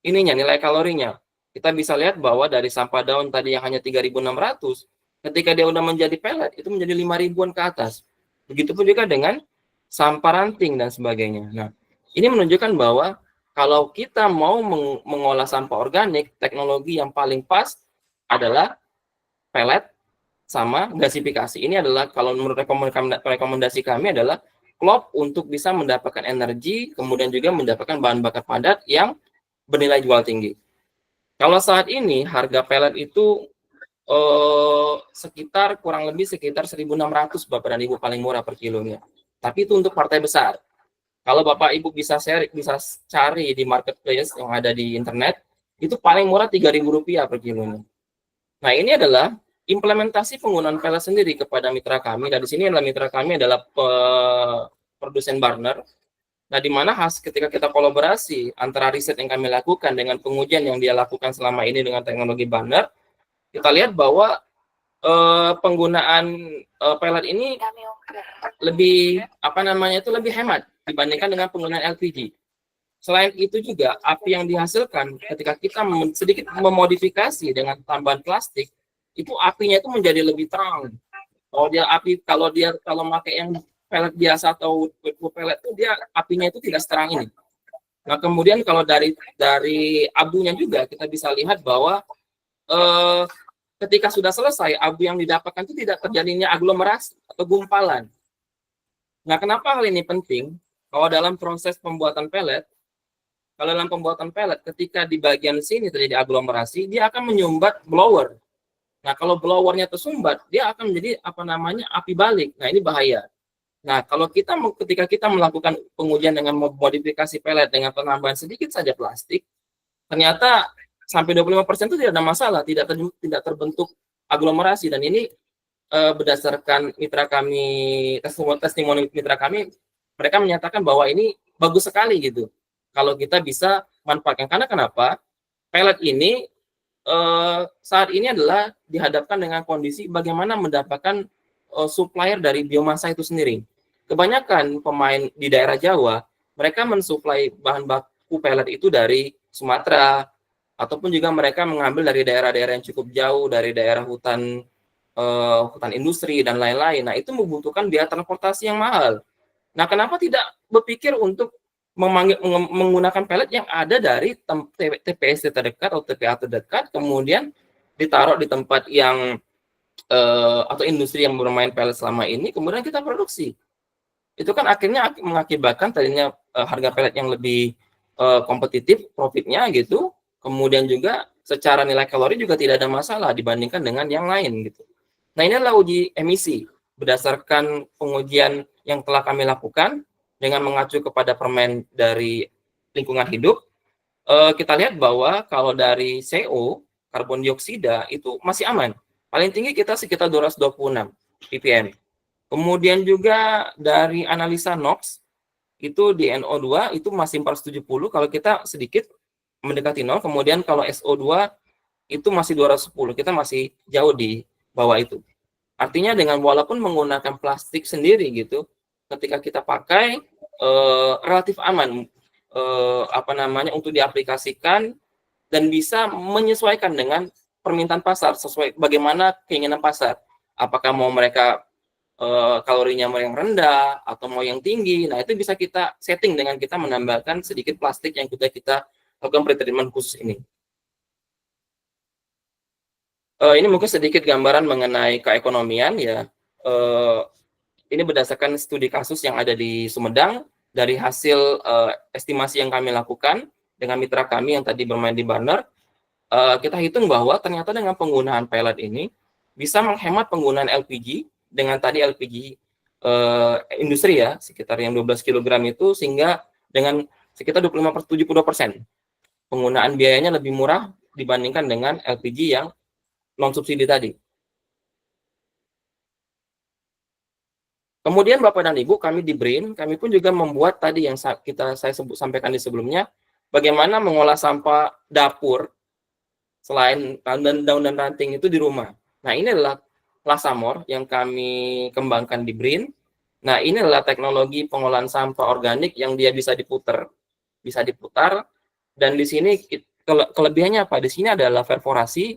ininya, nilai kalorinya. Kita bisa lihat bahwa dari sampah daun tadi yang hanya 3.600, ketika dia udah menjadi pellet, itu menjadi 5.000-an ke atas. Begitupun juga dengan sampah ranting dan sebagainya. Nah, ini menunjukkan bahwa kalau kita mau mengolah sampah organik, teknologi yang paling pas adalah pellet sama gasifikasi. Ini adalah kalau menurut rekomendasi kami adalah klop untuk bisa mendapatkan energi, kemudian juga mendapatkan bahan bakar padat yang bernilai jual tinggi. Kalau saat ini harga pellet itu kurang lebih sekitar 1.600 Bapak dan Ibu, paling murah per kilonya. Tapi itu untuk partai besar. Kalau Bapak Ibu bisa cari di marketplace yang ada di internet, itu paling murah Rp3.000 per kilonya. Nah, ini adalah implementasi penggunaan pellet sendiri kepada mitra kami. Dan di sini adalah mitra kami adalah produsen burner. Nah, di mana ketika kita kolaborasi antara riset yang kami lakukan dengan pengujian yang dia lakukan selama ini dengan teknologi burner, kita lihat bahwa penggunaan pellet ini lebih lebih hemat dibandingkan dengan penggunaan LPG. Selain itu juga api yang dihasilkan ketika kita sedikit memodifikasi dengan tambahan plastik, itu apinya itu menjadi lebih terang. Kalau dia pakai yang pelet biasa atau pelet itu dia apinya itu tidak seterang ini. Nah, kemudian kalau dari abunya juga kita bisa lihat bahwa ketika sudah selesai, abu yang didapatkan itu tidak terjadinya aglomerasi atau gumpalan. Nah, kenapa hal ini penting? Kalau dalam proses pembuatan pelet, ketika di bagian sini terjadi aglomerasi, dia akan menyumbat blower. Nah, kalau blowernya tersumbat, dia akan menjadi api balik. Nah, ini bahaya. Nah, ketika kita melakukan pengujian dengan modifikasi pelet dengan penambahan sedikit saja plastik, ternyata sampai 25% itu tidak ada masalah, tidak terbentuk aglomerasi. Dan ini berdasarkan mitra kami, testimoni mitra kami, mereka menyatakan bahwa ini bagus sekali gitu. Kalau kita bisa manfaatkan. Karena kenapa? Pelet ini saat ini adalah dihadapkan dengan kondisi bagaimana mendapatkan supplier dari biomasa itu sendiri. Kebanyakan pemain di daerah Jawa, mereka mensuplai bahan baku pelet itu dari Sumatera, ataupun juga mereka mengambil dari daerah-daerah yang cukup jauh, dari daerah hutan industri, dan lain-lain. Nah, itu membutuhkan biaya transportasi yang mahal. Nah, kenapa tidak berpikir untuk menggunakan pelet yang ada dari TPS terdekat atau TPA terdekat, kemudian ditaruh di tempat yang atau industri yang bermain pelet selama ini, kemudian kita produksi. Itu kan akhirnya mengakibatkan tadinya harga pelet yang lebih kompetitif profitnya gitu, kemudian juga secara nilai kalori juga tidak ada masalah dibandingkan dengan yang lain gitu. Nah, ini adalah uji emisi berdasarkan pengujian yang telah kami lakukan dengan mengacu kepada permen dari lingkungan hidup. Kita lihat bahwa kalau dari CO, karbon dioksida, itu masih aman. Paling tinggi kita sekitar 226 ppm. Kemudian juga dari analisa NOx, itu di NO2 itu masih 470, kalau kita sedikit mendekati 0. Kemudian kalau SO2 itu masih 210, kita masih jauh di bawah itu. Artinya dengan walaupun menggunakan plastik sendiri gitu, ketika kita pakai relatif aman untuk diaplikasikan dan bisa menyesuaikan dengan permintaan pasar sesuai bagaimana keinginan pasar. Apakah mau mereka kalorinya mau yang rendah atau mau yang tinggi. Nah, itu bisa kita setting dengan kita menambahkan sedikit plastik yang kita lakukan pretreatment khusus ini. Ini mungkin sedikit gambaran mengenai keekonomian ya. Ini berdasarkan studi kasus yang ada di Sumedang dari hasil estimasi yang kami lakukan dengan mitra kami yang tadi bermain di Barner. Kita hitung bahwa ternyata dengan penggunaan pelet ini bisa menghemat penggunaan LPG dengan tadi LPG industri ya, sekitar yang 12 kg itu, sehingga dengan sekitar 25-72% penggunaan biayanya lebih murah dibandingkan dengan LPG yang non subsidi tadi. Kemudian Bapak dan Ibu, kami di BRIN, kami pun juga membuat tadi yang saya sampaikan di sebelumnya, bagaimana mengolah sampah dapur selain daun dan ranting itu di rumah. Nah, ini adalah Lasamor yang kami kembangkan di BRIN. Nah, ini adalah teknologi pengolahan sampah organik yang dia bisa diputar, dan di sini kelebihannya apa? Di sini adalah perforasi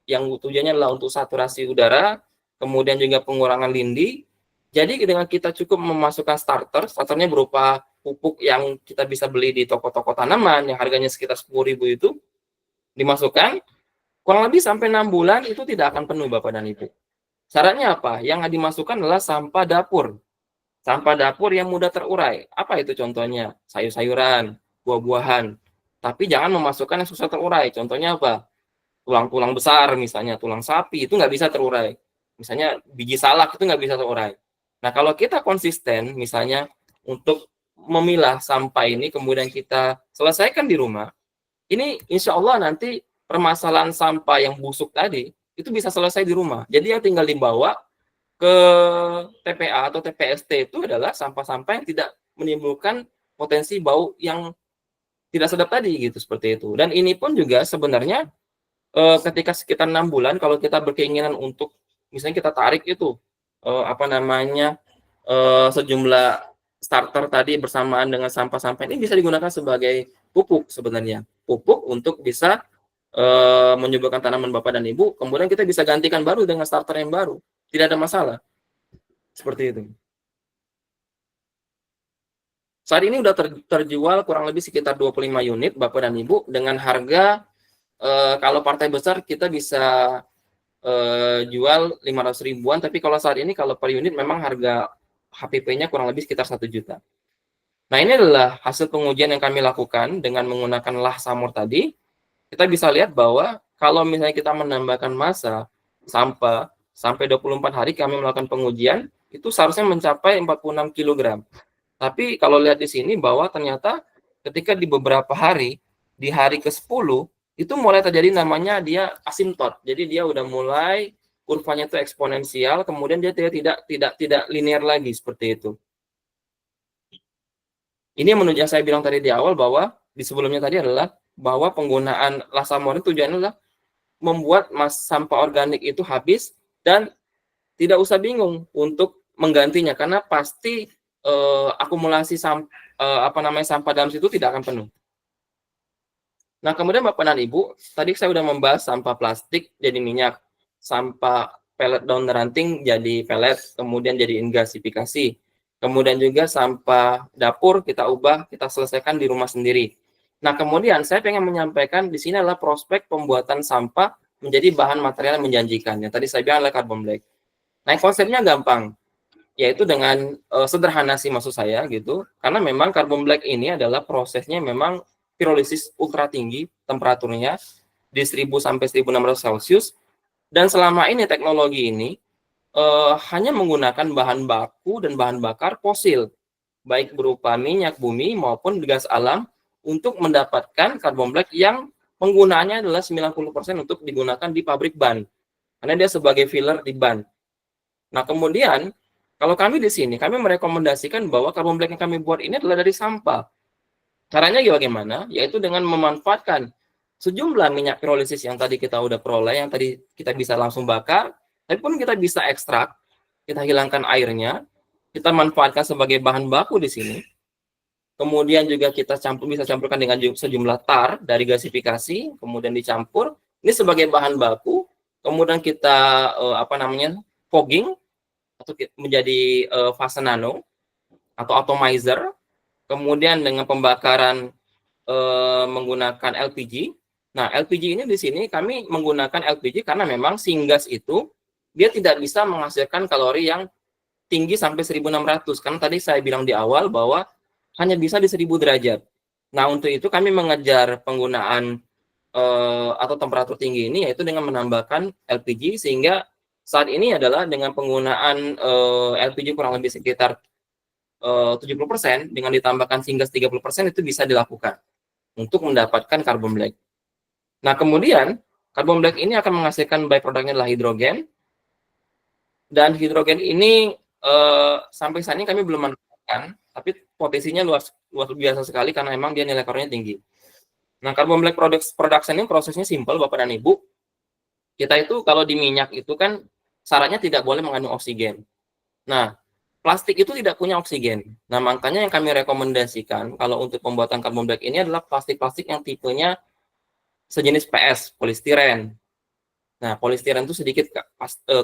yang tujuannya adalah untuk saturasi udara, kemudian juga pengurangan lindi. Jadi dengan kita cukup memasukkan starternya berupa pupuk yang kita bisa beli di toko-toko tanaman yang harganya sekitar 10.000 itu, dimasukkan, kurang lebih sampai 6 bulan itu tidak akan penuh Bapak dan Ibu. Caranya apa? Yang dimasukkan adalah sampah dapur. Sampah dapur yang mudah terurai. Apa itu contohnya? Sayur-sayuran, buah-buahan. Tapi jangan memasukkan yang susah terurai. Contohnya apa? Tulang-tulang besar misalnya, tulang sapi, itu nggak bisa terurai. Misalnya biji salak itu nggak bisa terurai. Nah, kalau kita konsisten misalnya untuk memilah sampah ini, kemudian kita selesaikan di rumah, ini insya Allah nanti permasalahan sampah yang busuk tadi, itu bisa selesai di rumah. Jadi yang tinggal dibawa ke TPA atau TPST itu adalah sampah-sampah yang tidak menimbulkan potensi bau yang tidak sedap tadi, gitu, seperti itu. Dan ini pun juga sebenarnya ketika sekitar 6 bulan, kalau kita berkeinginan untuk, misalnya kita tarik itu, sejumlah starter tadi bersamaan dengan sampah-sampah ini bisa digunakan sebagai pupuk sebenarnya. Pupuk untuk bisa menyuburkan tanaman Bapak dan Ibu, kemudian kita bisa gantikan baru dengan starter yang baru. Tidak ada masalah. Seperti itu. Saat ini udah terjual kurang lebih sekitar 25 unit Bapak dan Ibu dengan harga kalau partai besar kita bisa jual 500 ribuan, tapi kalau saat ini kalau per unit memang harga HPP-nya kurang lebih sekitar 1 juta. Nah, ini adalah hasil pengujian yang kami lakukan dengan menggunakan lah Samur tadi. Kita bisa lihat bahwa kalau misalnya kita menambahkan massa sampah sampai 24 hari kami melakukan pengujian, itu seharusnya mencapai 46 kg. Tapi kalau lihat di sini bahwa ternyata ketika di beberapa hari, di hari ke-10, itu mulai terjadi namanya dia asimtot. Jadi dia udah mulai kurvanya itu eksponensial, kemudian dia tidak linear lagi seperti itu. Ini yang menunjukkan saya bilang tadi di awal bahwa di sebelumnya tadi adalah bahwa penggunaan Lasamor tujuannya adalah membuat sampah organik itu habis dan tidak usah bingung untuk menggantinya karena pasti akumulasi sampah dalam situ tidak akan penuh. Nah, kemudian Bapak dan Ibu, tadi saya sudah membahas sampah plastik jadi minyak, sampah pellet daun ranting jadi pellet, kemudian jadi gasifikasi. Kemudian juga sampah dapur kita ubah, kita selesaikan di rumah sendiri. Nah, kemudian saya pengen menyampaikan di sini adalah prospek pembuatan sampah menjadi bahan material yang menjanjikan. Yang tadi saya bilang adalah carbon black. Nah, konsepnya gampang, yaitu dengan sederhana sih maksud saya gitu. Karena memang carbon black ini adalah prosesnya memang pirolisis ultra tinggi temperaturnya di 1000 sampai 1600 Celcius. Dan selama ini teknologi ini hanya menggunakan bahan baku dan bahan bakar fosil, baik berupa minyak bumi maupun gas alam untuk mendapatkan carbon black yang penggunaannya adalah 90% untuk digunakan di pabrik ban. Karena dia sebagai filler di ban. Nah, kemudian kalau kami di sini, kami merekomendasikan bahwa carbon black yang kami buat ini adalah dari sampah. Caranya bagaimana? Yaitu dengan memanfaatkan sejumlah minyak pirolisis yang tadi kita udah peroleh, yang tadi kita bisa langsung bakar, tapi pun kita bisa ekstrak, kita hilangkan airnya, kita manfaatkan sebagai bahan baku di sini. Kemudian juga kita bisa campurkan dengan sejumlah tar dari gasifikasi, kemudian dicampur. Ini sebagai bahan baku, kemudian kita fogging atau menjadi fase nano atau atomizer. Kemudian dengan pembakaran menggunakan LPG. Nah, LPG ini di sini kami menggunakan LPG karena memang syngas itu dia tidak bisa menghasilkan kalori yang tinggi sampai 1600. Karena tadi saya bilang di awal bahwa hanya bisa di 1000 derajat. Nah, untuk itu kami mengejar penggunaan atau temperatur tinggi ini yaitu dengan menambahkan LPG sehingga saat ini adalah dengan penggunaan LPG kurang lebih sekitar 70% dengan ditambahkan syngas 30% itu bisa dilakukan untuk mendapatkan carbon black. Nah, kemudian carbon black ini akan menghasilkan byproduct-nya adalah hidrogen. Dan hidrogen ini sampai saat ini kami belum menemukan, tapi potensinya luar biasa sekali karena memang dia nilai kalorinya tinggi. Nah, carbon black production ini prosesnya simpel Bapak dan Ibu. Kita itu kalau di minyak itu kan syaratnya tidak boleh mengandung oksigen. Nah, plastik itu tidak punya oksigen. Nah, makanya yang kami rekomendasikan kalau untuk pembuatan carbon black ini adalah plastik-plastik yang tipenya sejenis PS, polistiren. Nah, polistiren itu sedikit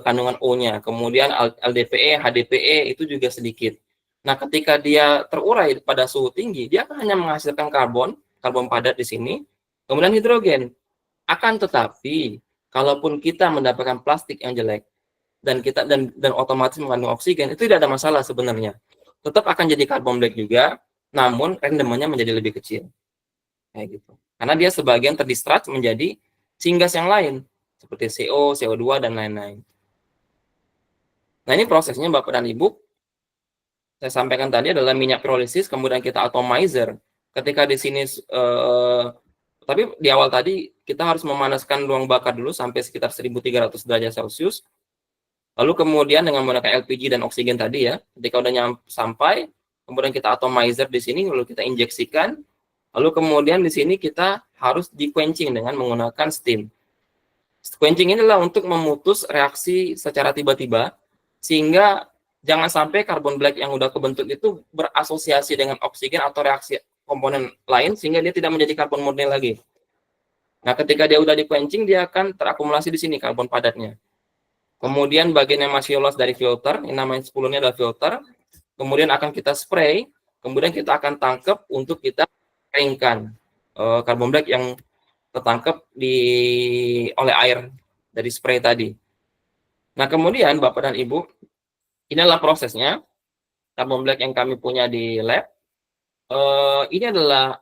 kandungan O-nya. Kemudian LDPE, HDPE itu juga sedikit. Nah, ketika dia terurai pada suhu tinggi, dia akan hanya menghasilkan karbon padat di sini, kemudian hidrogen. Akan tetapi, kalaupun kita mendapatkan plastik yang jelek, dan otomatis mengandung oksigen, itu tidak ada masalah sebenarnya. Tetap akan jadi carbon black juga, namun rendemennya menjadi lebih kecil. Kayak gitu. Karena dia sebagian terdistrakt menjadi syngas yang lain, seperti CO, CO2, dan lain-lain. Nah, ini prosesnya Bapak dan Ibu. Saya sampaikan tadi adalah minyak pirolisis, kemudian kita atomizer. Ketika di sini, tapi di awal tadi, kita harus memanaskan ruang bakar dulu sampai sekitar 1300 derajat Celcius. Lalu kemudian dengan menggunakan LPG dan oksigen tadi ya, ketika udah sampai, kemudian kita atomizer di sini, lalu kita injeksikan, lalu kemudian di sini kita harus di-quenching dengan menggunakan steam. Quenching ini adalah untuk memutus reaksi secara tiba-tiba, sehingga jangan sampai carbon black yang udah kebentuk itu berasosiasi dengan oksigen atau reaksi komponen lain sehingga dia tidak menjadi karbon murni lagi. Nah, ketika dia udah di-quenching, dia akan terakumulasi di sini karbon padatnya. Kemudian bagian yang masih lolos dari filter, yang namanya 10 ini adalah filter, kemudian akan kita spray, kemudian kita akan tangkap untuk kita keringkan karbon black yang tertangkap oleh air dari spray tadi. Nah, kemudian Bapak dan Ibu, ini adalah prosesnya. Carbon black yang kami punya di lab. Ini adalah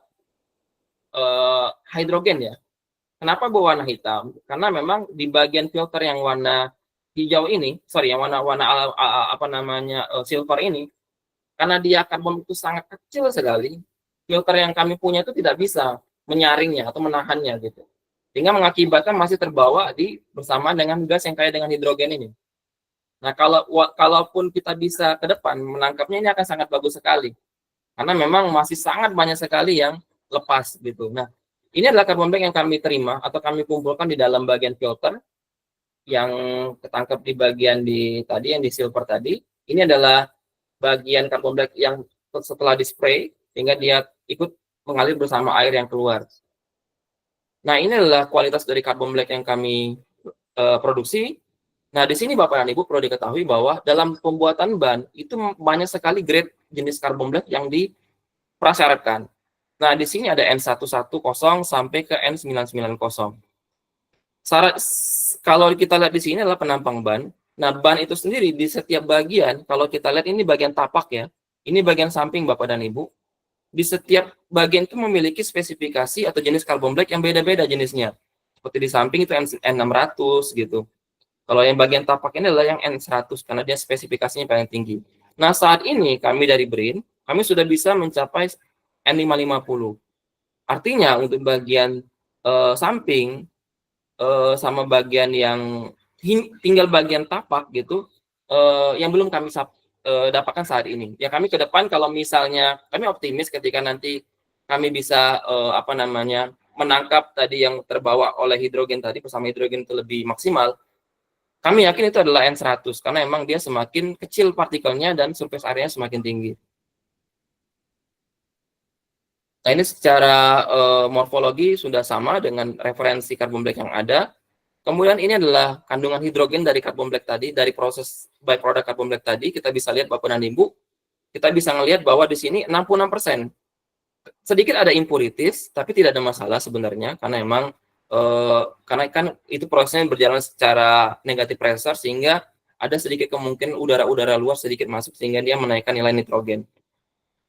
hidrogen ya. Kenapa berwarna hitam? Karena memang di bagian filter yang warna hijau ini, yang warna silver ini, karena dia karbon itu sangat kecil sekali, filter yang kami punya itu tidak bisa menyaringnya atau menahannya gitu. Sehingga mengakibatkan masih terbawa bersama dengan gas yang kaya dengan hidrogen ini. Nah, kalaupun kita bisa ke depan menangkapnya, ini akan sangat bagus sekali. Karena memang masih sangat banyak sekali yang lepas gitu. Nah, ini adalah carbon black yang kami terima atau kami kumpulkan di dalam bagian filter yang ketangkap di bagian yang di silver tadi. Ini adalah bagian carbon black yang setelah di spray sehingga dia ikut mengalir bersama air yang keluar. Nah, ini adalah kualitas dari carbon black yang kami produksi. Nah, di sini Bapak dan Ibu perlu diketahui bahwa dalam pembuatan ban itu banyak sekali grade jenis carbon black yang diprasyaratkan. Nah, di sini ada N110 sampai ke N990. Kalau kita lihat di sini adalah penampang ban. Nah, ban itu sendiri di setiap bagian, kalau kita lihat ini bagian tapak ya, ini bagian samping Bapak dan Ibu. Di setiap bagian itu memiliki spesifikasi atau jenis carbon black yang beda-beda jenisnya. Seperti di samping itu N600 gitu. Kalau yang bagian tapak ini adalah yang N100 karena dia spesifikasinya paling tinggi. Nah, saat ini kami dari BRIN, kami sudah bisa mencapai N550. Artinya untuk bagian samping sama bagian yang tinggal bagian tapak gitu yang belum kami dapatkan saat ini. Ya, kami ke depan kalau misalnya kami optimis ketika nanti kami bisa menangkap tadi yang terbawa oleh hidrogen tadi bersama hidrogen itu lebih maksimal. Kami yakin itu adalah N100 karena memang dia semakin kecil partikelnya dan surface area semakin tinggi. Nah, ini secara morfologi sudah sama dengan referensi carbon black yang ada. Kemudian ini adalah kandungan hidrogen dari carbon black tadi, dari proses byproduct carbon black tadi. Kita bisa lihat Bapak dan Ibu, kita bisa melihat bahwa di sini 66%. Sedikit ada impurities, tapi tidak ada masalah sebenarnya karena memang karena kan itu prosesnya berjalan secara negatif pressure sehingga ada sedikit kemungkinan udara-udara luar sedikit masuk sehingga dia menaikkan nilai nitrogen.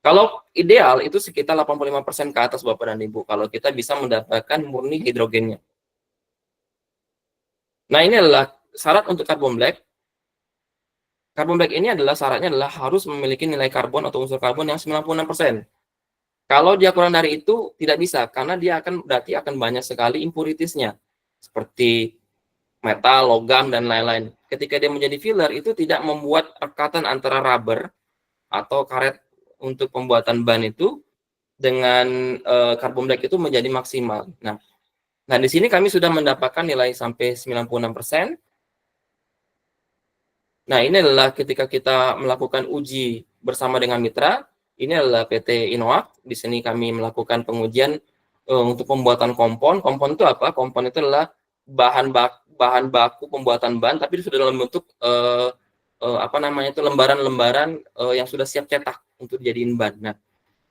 Kalau ideal itu sekitar 85% ke atas Bapak dan Ibu kalau kita bisa mendapatkan murni hidrogennya. Nah, ini adalah syarat untuk carbon black. Carbon black ini adalah syaratnya adalah harus memiliki nilai karbon atau unsur karbon yang 96%. Kalau dia kurang dari itu, tidak bisa, karena dia berarti akan banyak sekali impuritiesnya, seperti metal, logam, dan lain-lain. Ketika dia menjadi filler, itu tidak membuat rekatan antara rubber atau karet untuk pembuatan ban itu dengan carbon black itu menjadi maksimal. Nah, di sini kami sudah mendapatkan nilai sampai 96%. Nah, ini adalah ketika kita melakukan uji bersama dengan mitra. Ini adalah PT Inoak. Di sini kami melakukan pengujian untuk pembuatan kompon. Kompon itu apa? Kompon itu adalah bahan baku pembuatan ban, tapi itu sudah dalam bentuk lembaran-lembaran yang sudah siap cetak untuk dijadiin ban. Nah,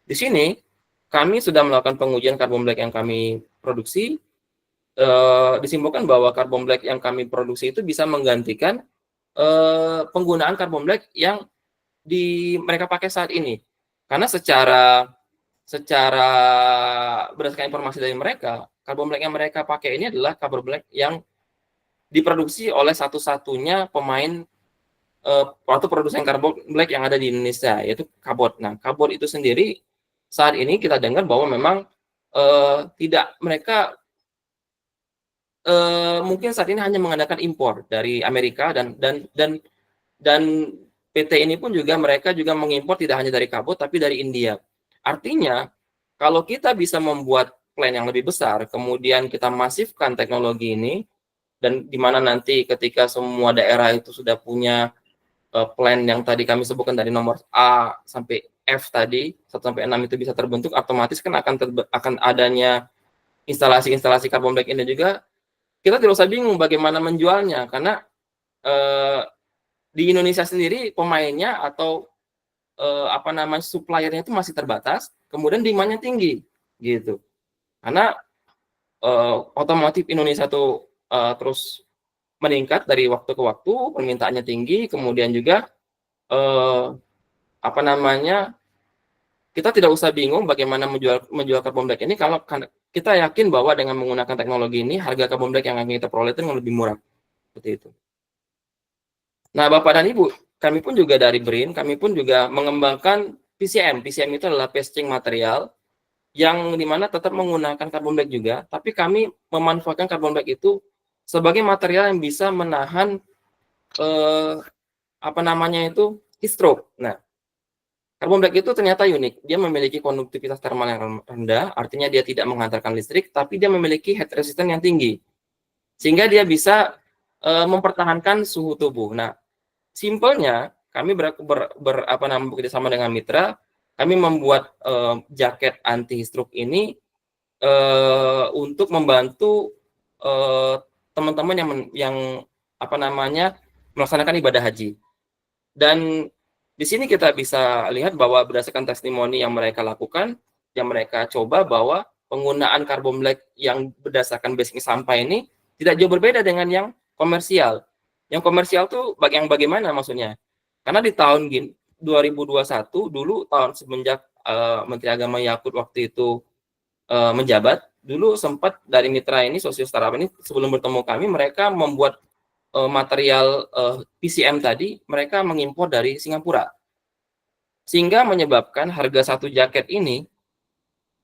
di sini kami sudah melakukan pengujian carbon black yang kami produksi. Disimpulkan bahwa carbon black yang kami produksi itu bisa menggantikan penggunaan carbon black yang mereka pakai saat ini. Karena secara berdasarkan informasi dari mereka, carbon black yang mereka pakai ini adalah carbon black yang diproduksi oleh satu-satunya pemain atau produsen carbon black yang ada di Indonesia, yaitu Cabot. Nah, Cabot itu sendiri saat ini kita dengar bahwa memang mereka mungkin saat ini hanya mengandalkan impor dari Amerika dan PT ini pun juga mereka juga mengimpor tidak hanya dari Cabot tapi dari India. Artinya kalau kita bisa membuat plan yang lebih besar, kemudian kita masifkan teknologi ini dan di mana nanti ketika semua daerah itu sudah punya plan yang tadi kami sebutkan dari nomor A sampai F tadi, 1 sampai 6 itu bisa terbentuk, otomatis kan akan adanya instalasi-instalasi carbon black ini juga, kita tidak usah bingung bagaimana menjualnya, karena di Indonesia sendiri pemainnya atau suppliernya itu masih terbatas, kemudian demand-nya tinggi, gitu. Karena otomotif Indonesia tuh terus meningkat dari waktu ke waktu, permintaannya tinggi, kemudian juga kita tidak usah bingung bagaimana menjual carbon black ini kalau kita yakin bahwa dengan menggunakan teknologi ini harga carbon black yang akan kita peroleh itu lebih murah, seperti itu. Nah, Bapak dan Ibu, kami pun juga dari BRIN, kami pun juga mengembangkan PCM. PCM itu adalah packaging material yang dimana tetap menggunakan carbon black juga, tapi kami memanfaatkan carbon black itu sebagai material yang bisa menahan heat stroke. Nah, carbon black itu ternyata unik. Dia memiliki konduktivitas thermal yang rendah, artinya dia tidak menghantarkan listrik, tapi dia memiliki heat resistance yang tinggi, sehingga dia bisa mempertahankan suhu tubuh. Nah, simpelnya kami bekerjasama dengan mitra, kami membuat jaket anti heat stroke ini untuk membantu teman-teman yang melaksanakan ibadah haji. Dan di sini kita bisa lihat bahwa berdasarkan testimoni yang mereka lakukan, yang mereka coba, bahwa penggunaan carbon black yang berdasarkan basic sampah ini tidak jauh berbeda dengan yang komersial. Yang komersial tuh bagaimana maksudnya? Karena di tahun 2021 dulu, tahun semenjak Menteri Agama Yakut waktu itu menjabat, dulu sempat dari mitra ini, Sosio Startup ini, sebelum bertemu kami, mereka membuat material PCM tadi, mereka mengimpor dari Singapura. Sehingga menyebabkan harga satu jaket ini,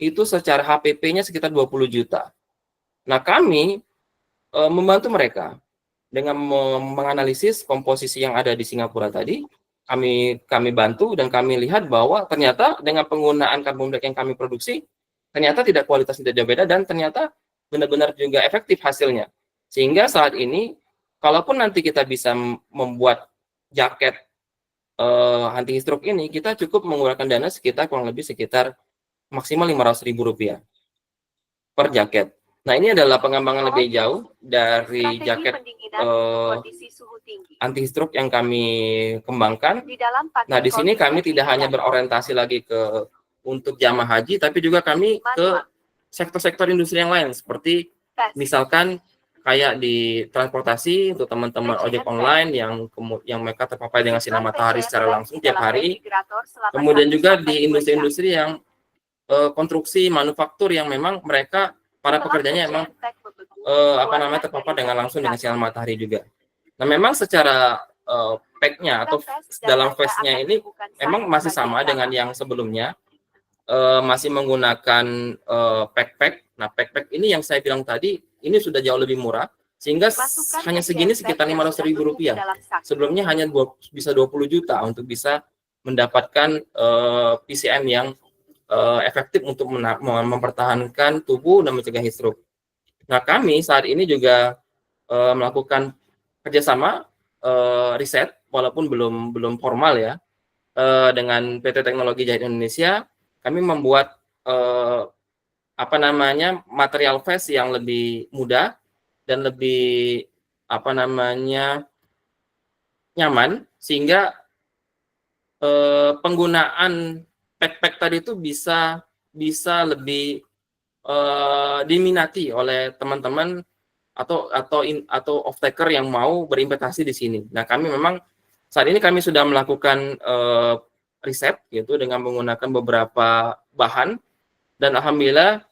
itu secara HPP-nya sekitar 20 juta. Nah, kami membantu mereka dengan menganalisis komposisi yang ada di Singapura tadi, kami bantu dan kami lihat bahwa ternyata dengan penggunaan carbon black yang kami produksi, ternyata kualitas tidak jauh beda, dan ternyata benar-benar juga efektif hasilnya. Sehingga saat ini, kalaupun nanti kita bisa membuat jaket anti heat stroke ini, kita cukup menggunakan dana kurang lebih sekitar maksimal Rp500.000 per jaket. Nah, ini adalah pengembangan lebih jauh dari jaket anti heat stroke yang kami kembangkan. Nah, di sini kami tidak hanya berorientasi lagi untuk jamaah haji, tapi juga kami ke sektor-sektor industri yang lain, seperti misalkan kayak di transportasi untuk teman-teman ojek online yang mereka terpapar dengan sinar matahari secara langsung tiap hari. Kemudian juga di industri-industri yang konstruksi, manufaktur yang memang mereka para pekerjanya memang terpapar dengan langsung dengan sinar matahari juga. Nah, memang secara pack-nya atau dalam phase-nya ini memang masih sama dengan yang sebelumnya, masih menggunakan pack-pack. Nah, pack-pack ini yang saya bilang tadi, ini sudah jauh lebih murah, sehingga hanya segini sekitar Rp500.000. Sebelumnya hanya bisa 20 juta untuk bisa mendapatkan PCM yang efektif untuk mempertahankan tubuh dan mencegah heat stroke. Nah, kami saat ini juga melakukan kerjasama riset, walaupun belum formal ya, dengan PT Teknologi Jahit Indonesia. Kami membuat material vest yang lebih mudah dan lebih nyaman, sehingga penggunaan pack-pack tadi itu bisa lebih diminati oleh teman-teman atau off-taker yang mau berinvestasi di sini. Nah, kami memang saat ini kami sudah melakukan riset gitu dengan menggunakan beberapa bahan, dan alhamdulillah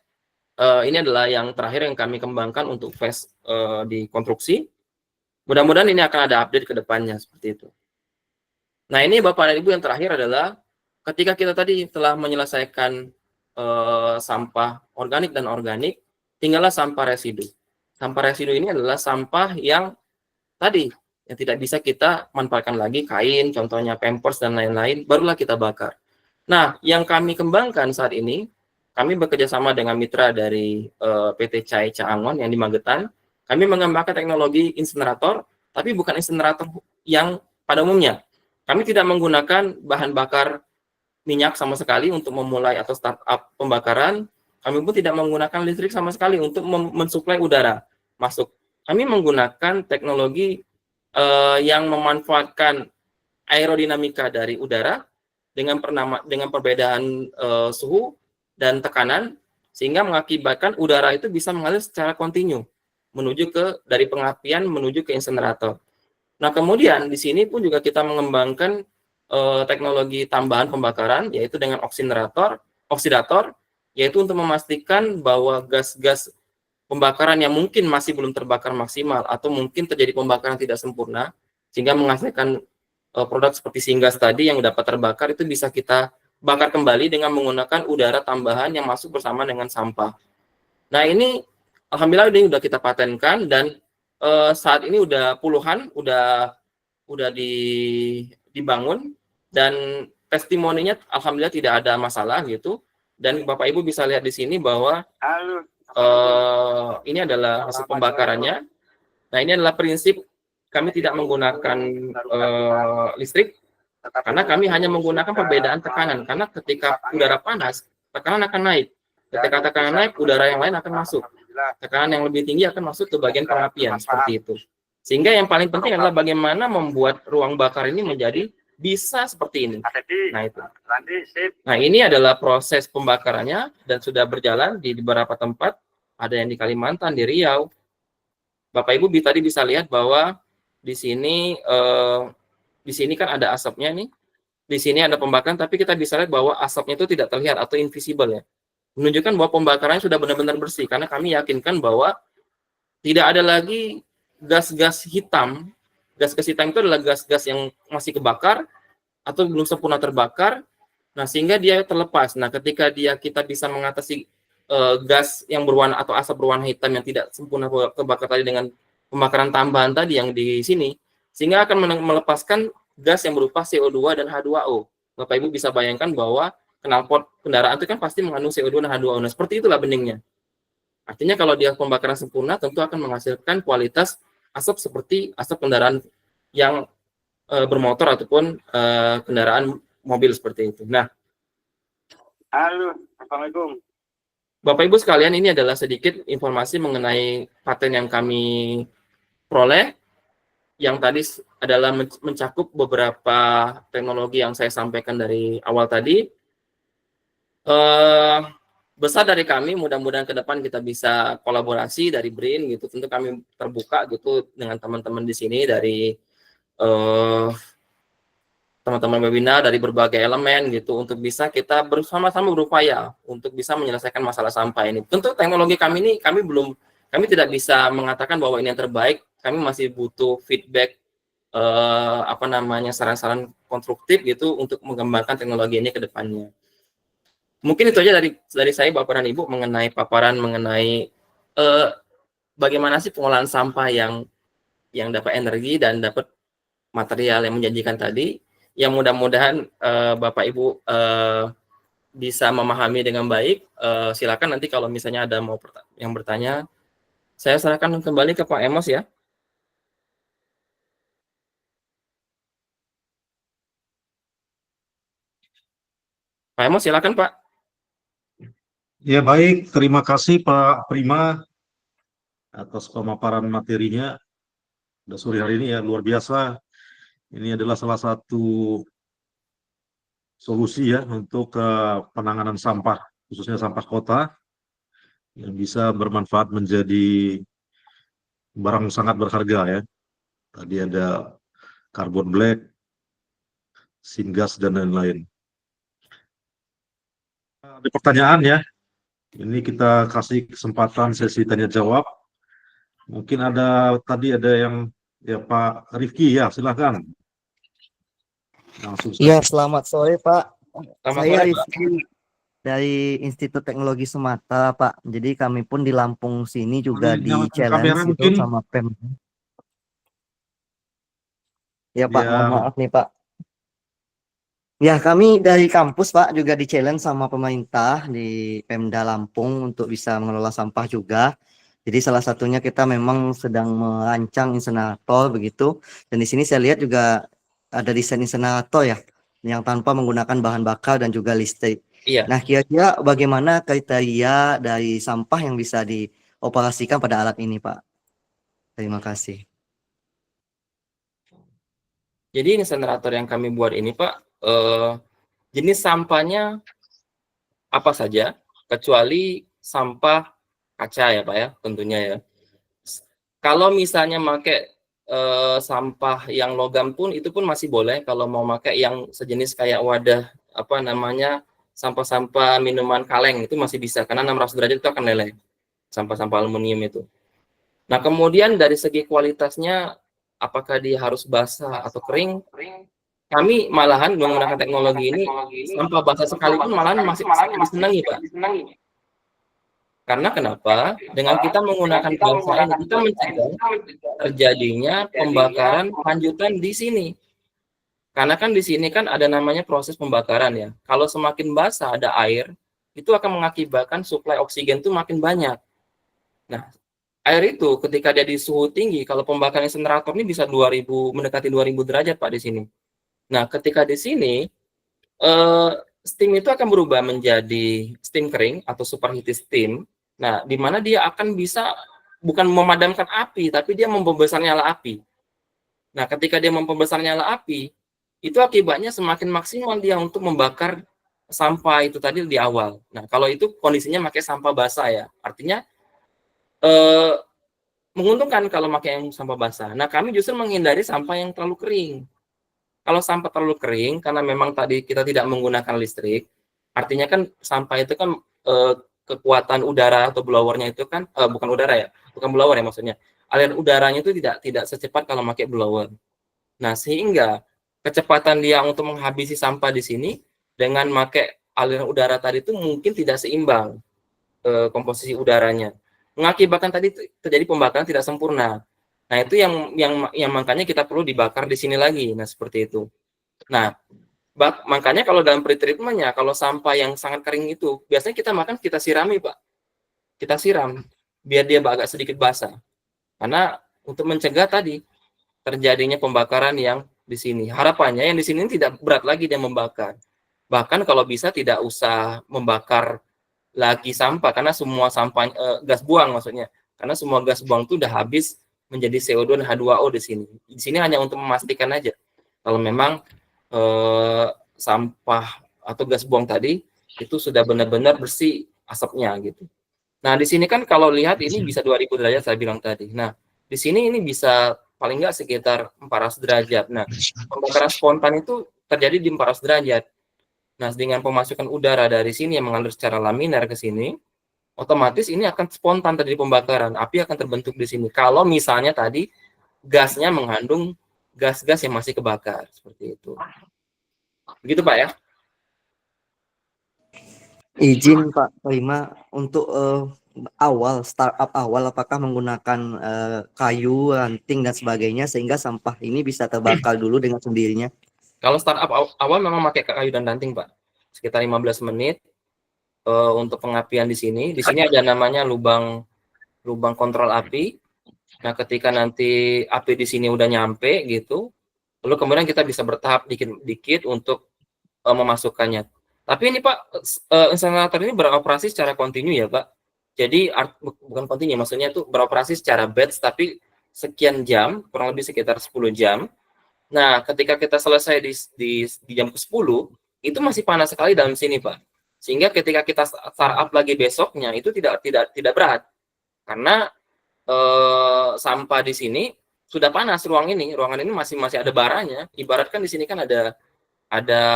ini adalah yang terakhir yang kami kembangkan untuk phase di konstruksi. Mudah-mudahan ini akan ada update ke depannya seperti itu. Nah, ini Bapak dan Ibu, yang terakhir adalah ketika kita tadi telah menyelesaikan sampah organik dan organik, tinggallah sampah residu. Sampah residu ini adalah sampah yang tadi yang tidak bisa kita manfaatkan lagi, kain, contohnya pampers dan lain-lain, barulah kita bakar. Nah, yang kami kembangkan saat ini, kami bekerja sama dengan mitra dari PT Cai Caangon yang di Magetan. Kami mengembangkan teknologi insinerator, tapi bukan insinerator yang pada umumnya. Kami tidak menggunakan bahan bakar minyak sama sekali untuk memulai atau startup pembakaran. Kami pun tidak menggunakan listrik sama sekali untuk mensuplai udara masuk. Kami menggunakan teknologi yang memanfaatkan aerodinamika dari udara dengan perbedaan suhu dan tekanan, sehingga mengakibatkan udara itu bisa mengalir secara kontinu dari pengapian menuju ke insenerator. Nah, kemudian di sini pun juga kita mengembangkan teknologi tambahan pembakaran, yaitu dengan oksidator, yaitu untuk memastikan bahwa gas-gas pembakaran yang mungkin masih belum terbakar maksimal atau mungkin terjadi pembakaran tidak sempurna, sehingga menghasilkan produk seperti syngas tadi yang dapat terbakar, itu bisa kita bakar kembali dengan menggunakan udara tambahan yang masuk bersama dengan sampah. Nah, ini alhamdulillah ini sudah kita patenkan, dan saat ini udah puluhan udah dibangun, dan testimoninya alhamdulillah tidak ada masalah gitu. Dan Bapak Ibu bisa lihat di sini bahwa ini adalah hasil pembakarannya. Nah, ini adalah prinsip kami tidak menggunakan listrik, karena kami hanya menggunakan perbedaan tekanan. Karena ketika udara panas, tekanan akan naik. Ketika tekanan naik, udara yang lain akan masuk. Tekanan yang lebih tinggi akan masuk ke bagian pengapian, seperti itu. Sehingga yang paling penting adalah bagaimana membuat ruang bakar ini menjadi bisa seperti ini. Nah, itu. Nah, ini adalah proses pembakarannya dan sudah berjalan di beberapa tempat. Ada yang di Kalimantan, di Riau. Bapak Ibu tadi bisa lihat bahwa di sini kan ada asapnya nih. Di sini ada pembakaran, tapi kita bisa lihat bahwa asapnya itu tidak terlihat atau invisible ya. Menunjukkan bahwa pembakarannya sudah benar-benar bersih, karena kami yakinkan bahwa tidak ada lagi gas-gas hitam. Gas-gas hitam itu adalah gas-gas yang masih kebakar atau belum sempurna terbakar. Nah, sehingga dia terlepas. Nah, ketika kita bisa mengatasi gas yang berwarna atau asap berwarna hitam yang tidak sempurna terbakar tadi dengan pembakaran tambahan tadi yang di sini, sehingga akan melepaskan gas yang berupa CO2 dan H2O. Bapak Ibu bisa bayangkan bahwa knalpot kendaraan itu kan pasti mengandung CO2 dan H2O. Nah, seperti itulah beningnya. Artinya kalau dia pembakaran sempurna tentu akan menghasilkan kualitas asap seperti asap kendaraan yang bermotor ataupun kendaraan mobil seperti itu. Nah, halo, Assalamualaikum. Bapak Ibu sekalian, ini adalah sedikit informasi mengenai paten yang kami peroleh, yang tadi adalah mencakup beberapa teknologi yang saya sampaikan dari awal tadi. Besar dari kami, mudah-mudahan ke depan kita bisa kolaborasi dari BRIN gitu. Tentu kami terbuka gitu dengan teman-teman di sini dari teman-teman webinar dari berbagai elemen gitu, untuk bisa kita bersama-sama berupaya untuk bisa menyelesaikan masalah sampah ini. Tentu teknologi kami ini kami tidak bisa mengatakan bahwa ini yang terbaik. Kami masih butuh feedback saran-saran konstruktif gitu untuk mengembangkan teknologi ini ke depannya. Mungkin itu aja dari saya, Bapak dan Ibu, mengenai paparan mengenai bagaimana sih pengolahan sampah yang dapat energi dan dapat material yang menjanjikan tadi. Yang mudah-mudahan Bapak Ibu bisa memahami dengan baik. Silakan nanti kalau misalnya ada yang bertanya, saya serahkan kembali ke Pak Emos ya. Pak Emos, silakan Pak. Ya baik, terima kasih Pak Prima atas pemaparan materinya. Udah sore hari ini ya, luar biasa. Ini adalah salah satu solusi ya untuk penanganan sampah, khususnya sampah kota, yang bisa bermanfaat menjadi barang sangat berharga ya. Tadi ada carbon black, syngas, dan lain-lain. Ada pertanyaan ya. Ini kita kasih kesempatan sesi tanya jawab. Mungkin tadi ada yang ya Pak Rifki ya, silakan. Langsung Iya, selamat sore Pak. Selamat Saya sore, Pak. Rizky dari Institut Teknologi Sumatera Pak. Jadi kami pun di Lampung sini juga Boleh di nyalakan challenge kamera itu mungkin? sama PEM. Ya Pak, Ya. mohon maaf nih Pak. Ya, kami dari kampus Pak juga di challenge sama pemerintah di Pemda Lampung untuk bisa mengelola sampah juga. Jadi salah satunya kita memang sedang merancang insenerator begitu. Dan di sini saya lihat juga ada desain insenerator ya, yang tanpa menggunakan bahan bakar dan juga listrik. Iya. Nah, kira-kira bagaimana kriteria dari sampah yang bisa dioperasikan pada alat ini, Pak? Terima kasih. Jadi insenerator yang kami buat ini Pak, jenis sampahnya apa saja, kecuali sampah kaca ya Pak ya, tentunya ya. Kalau misalnya pakai sampah yang logam pun itu pun masih boleh kalau mau pakai yang sejenis kayak wadah apa namanya sampah-sampah minuman kaleng itu masih bisa karena 600 derajat itu akan meleleh sampah-sampah aluminium itu. Nah kemudian dari segi kualitasnya apakah dia harus basah atau kering? Kami malahan menggunakan teknologi ini sampah basah sekalipun malahan masih disenangi Pak. Karena kenapa? Dengan kita menggunakan basah ini kita mencegah terjadinya pembakaran lanjutan di sini. Karena kan di sini kan ada namanya proses pembakaran ya. Kalau semakin basah ada air, itu akan mengakibatkan suplai oksigen itu makin banyak. Nah, air itu ketika dia di suhu tinggi, kalau pembakaran insenerator ini bisa 2000 mendekati 2000 derajat Pak di sini. Nah, ketika di sini steam itu akan berubah menjadi steam kering atau superheated steam. Nah, di mana dia akan bisa bukan memadamkan api, tapi dia membesar nyala api. Nah, ketika dia membesar nyala api, itu akibatnya semakin maksimal dia untuk membakar sampah itu tadi di awal. Nah, kalau itu kondisinya pakai sampah basah ya, artinya menguntungkan kalau pakai yang sampah basah. Nah, kami justru menghindari sampah yang terlalu kering. Kalau sampah terlalu kering, karena memang tadi kita tidak menggunakan listrik, artinya kan sampah itu kan kekuatan udara atau blowernya itu kan bukan udara ya, bukan blower ya maksudnya. Aliran udaranya itu tidak secepat kalau pakai blower. Nah, sehingga kecepatan dia untuk menghabisi sampah di sini dengan pakai aliran udara tadi itu mungkin tidak seimbang komposisi udaranya. Mengakibatkan tadi terjadi pembakaran tidak sempurna. Nah, itu yang makanya kita perlu dibakar di sini lagi. Nah, seperti itu. Nah, makanya kalau dalam pretreatment-nya, kalau sampah yang sangat kering itu, biasanya kita sirami, Pak. Kita siram, biar dia agak sedikit basah. Karena untuk mencegah tadi, terjadinya pembakaran yang di sini. Harapannya yang di sini tidak berat lagi dia membakar. Bahkan kalau bisa tidak usah membakar lagi sampah, karena semua sampah, gas buang maksudnya. Karena semua gas buang itu udah habis menjadi CO2 dan H2O di sini. Di sini hanya untuk memastikan aja kalau memang sampah atau gas buang tadi itu sudah benar-benar bersih asapnya gitu. Nah, di sini kan kalau lihat ini bisa 2000 derajat saya bilang tadi. Nah, di sini ini bisa paling nggak sekitar 400 derajat. Nah, pembakaran spontan itu terjadi di 400 derajat. Nah, dengan pemasukan udara dari sini yang mengalir secara laminar ke sini, otomatis ini akan spontan terjadi pembakaran. Api akan terbentuk di sini. Kalau misalnya tadi gasnya mengandung gas-gas yang masih kebakar. Seperti itu. Begitu, Pak ya? Izin Pak Prima, untuk startup awal, apakah menggunakan kayu, ranting, dan sebagainya, sehingga sampah ini bisa terbakar dulu dengan sendirinya? Kalau startup awal memang pakai kayu dan ranting, Pak. Sekitar 15 menit untuk pengapian di sini. Di sini ada namanya lubang kontrol api. Nah, ketika nanti api di sini udah nyampe gitu, lalu kemudian kita bisa bertahap dikit-dikit untuk memasukkannya. Tapi ini Pak, insenerator ini beroperasi secara kontinu ya Pak. Jadi bukan kontinu, maksudnya itu beroperasi secara batch tapi sekian jam, kurang lebih sekitar 10 jam. Nah, ketika kita selesai di jam ke-10, itu masih panas sekali dalam sini Pak. Sehingga ketika kita startup lagi besoknya itu tidak berat. Karena sampah di sini sudah panas ruangan ini masih ada baranya. Ibaratkan di sini kan ada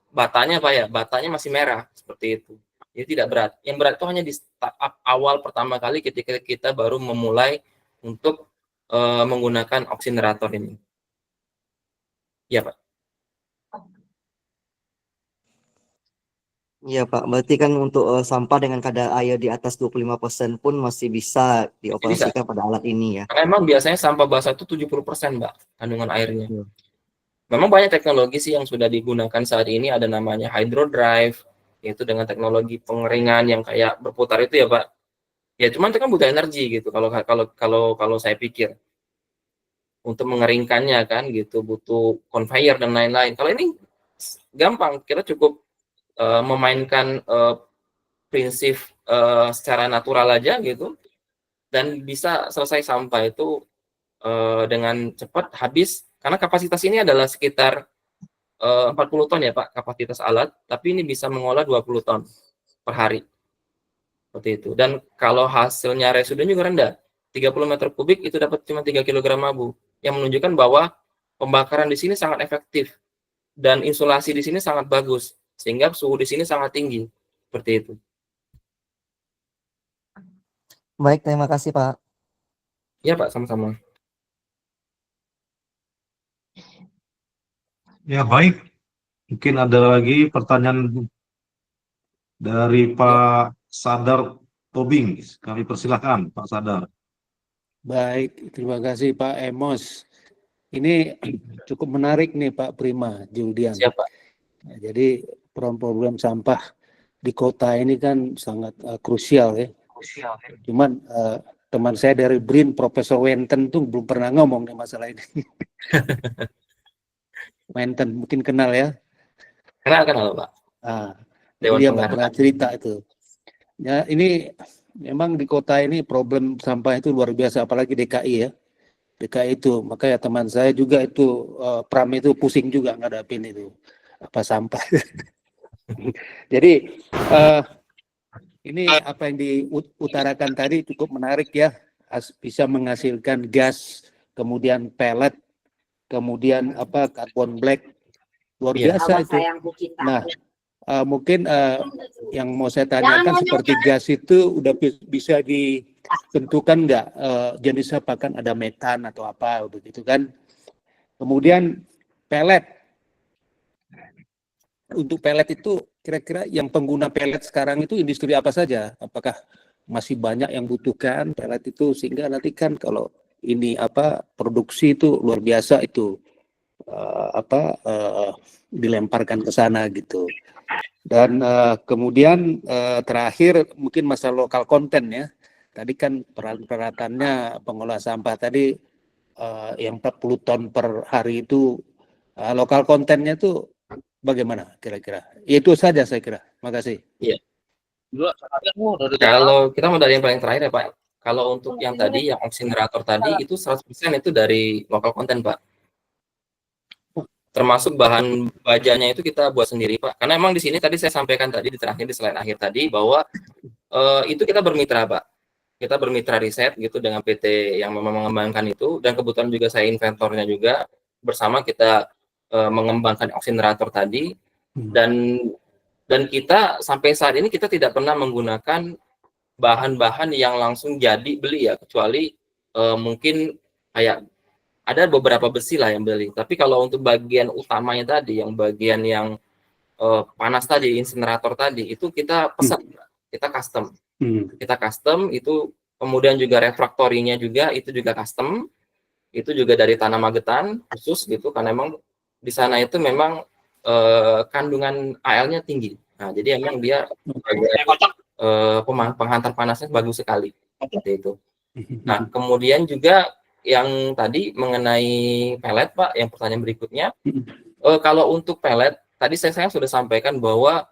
batanya Pak ya, batanya masih merah seperti itu. Jadi tidak berat. Yang berat itu hanya di startup awal pertama kali ketika kita baru memulai untuk menggunakan oksinerator ini. Ya Pak. Iya Pak, berarti kan untuk sampah dengan kadar air di atas 25% pun masih bisa dioperasikan pada alat ini ya. Karena memang biasanya sampah basah itu 70% Mbak, kandungan airnya. Memang banyak teknologi sih yang sudah digunakan saat ini, ada namanya hydrodrive, yaitu dengan teknologi pengeringan yang kayak berputar itu ya Pak. Ya cuman itu kan butuh energi gitu kalau saya pikir. untuk mengeringkannya kan gitu, butuh conveyor dan lain-lain. Kalau ini gampang, kita cukup memainkan prinsip secara natural aja gitu, dan bisa selesai sampah itu dengan cepat habis, karena kapasitas ini adalah sekitar 40 ton ya Pak, kapasitas alat, tapi ini bisa mengolah 20 ton per hari. Seperti itu. Dan kalau hasilnya residunya juga rendah, 30 meter kubik itu dapat cuma 3 kg abu, yang menunjukkan bahwa pembakaran di sini sangat efektif dan insulasi di sini sangat bagus, sehingga suhu di sini sangat tinggi. Seperti itu. Baik, terima kasih Pak. Ya Pak, sama-sama. Ya baik, mungkin ada lagi pertanyaan dari Pak Sadar Tobing. Kami persilahkan Pak Sadar. Baik, terima kasih Pak Emos. Ini cukup menarik nih Pak Prima Juldian. Siapa? Nah, jadi problem sampah di kota ini kan sangat krusial ya. Cuman teman saya dari BRIN, Profesor Wenten tuh belum pernah ngomong nih masalah ini. Wenten mungkin kenal ya. Kenal Pak. Dewan Dia nggak Pengarah. pernah cerita itu. Ya ini memang di kota ini problem sampah itu luar biasa, apalagi DKI ya. DKI itu, makanya teman saya juga itu Pram itu pusing juga ngadapin itu apa sampah. Jadi ini apa yang diutarakan tadi cukup menarik ya, bisa menghasilkan gas, kemudian pellet, kemudian apa karbon black, luar biasa itu. Nah, mungkin yang mau saya tanyakan seperti gas itu udah bisa ditentukan nggak jenisnya, bahkan ada metan atau apa begitu kan. Kemudian pellet, untuk pellet itu kira-kira yang pengguna pellet sekarang itu industri apa saja? Apakah masih banyak yang butuhkan pellet itu, sehingga nanti kan kalau ini apa produksi itu luar biasa itu dilemparkan ke sana gitu. Dan kemudian terakhir mungkin masalah lokal konten ya. Tadi kan peralatannya pengolah sampah tadi yang 40 ton per hari itu lokal kontennya itu bagaimana kira-kira? Itu saja saya kira. Makasih. Iya. Kalau kita mau dari yang paling terakhir ya Pak. Kalau untuk yang tadi, yang insinerator tadi itu 100% itu dari lokal konten Pak. Termasuk bahan bajanya itu kita buat sendiri Pak. Karena emang di sini tadi saya sampaikan tadi di terakhir, di slide akhir tadi, bahwa itu kita bermitra Pak. Kita bermitra riset gitu dengan PT yang memang mengembangkan itu, dan kebetulan juga saya inventornya juga, bersama kita mengembangkan insinerator tadi, dan kita sampai saat ini kita tidak pernah menggunakan bahan-bahan yang langsung jadi beli ya, kecuali mungkin kayak ada beberapa besi lah yang beli. Tapi kalau untuk bagian utamanya tadi, yang bagian yang panas tadi, insinerator tadi, itu kita pesan, kita custom. Kita custom itu, kemudian juga refraktorinya juga itu juga custom. Itu juga dari tanah Magetan khusus gitu, karena memang di sana itu memang kandungan AL-nya tinggi. Nah, jadi emang dia penghantar panasnya bagus sekali seperti itu. Nah, kemudian juga yang tadi mengenai pellet Pak, yang pertanyaan berikutnya, kalau untuk pellet tadi saya sudah sampaikan bahwa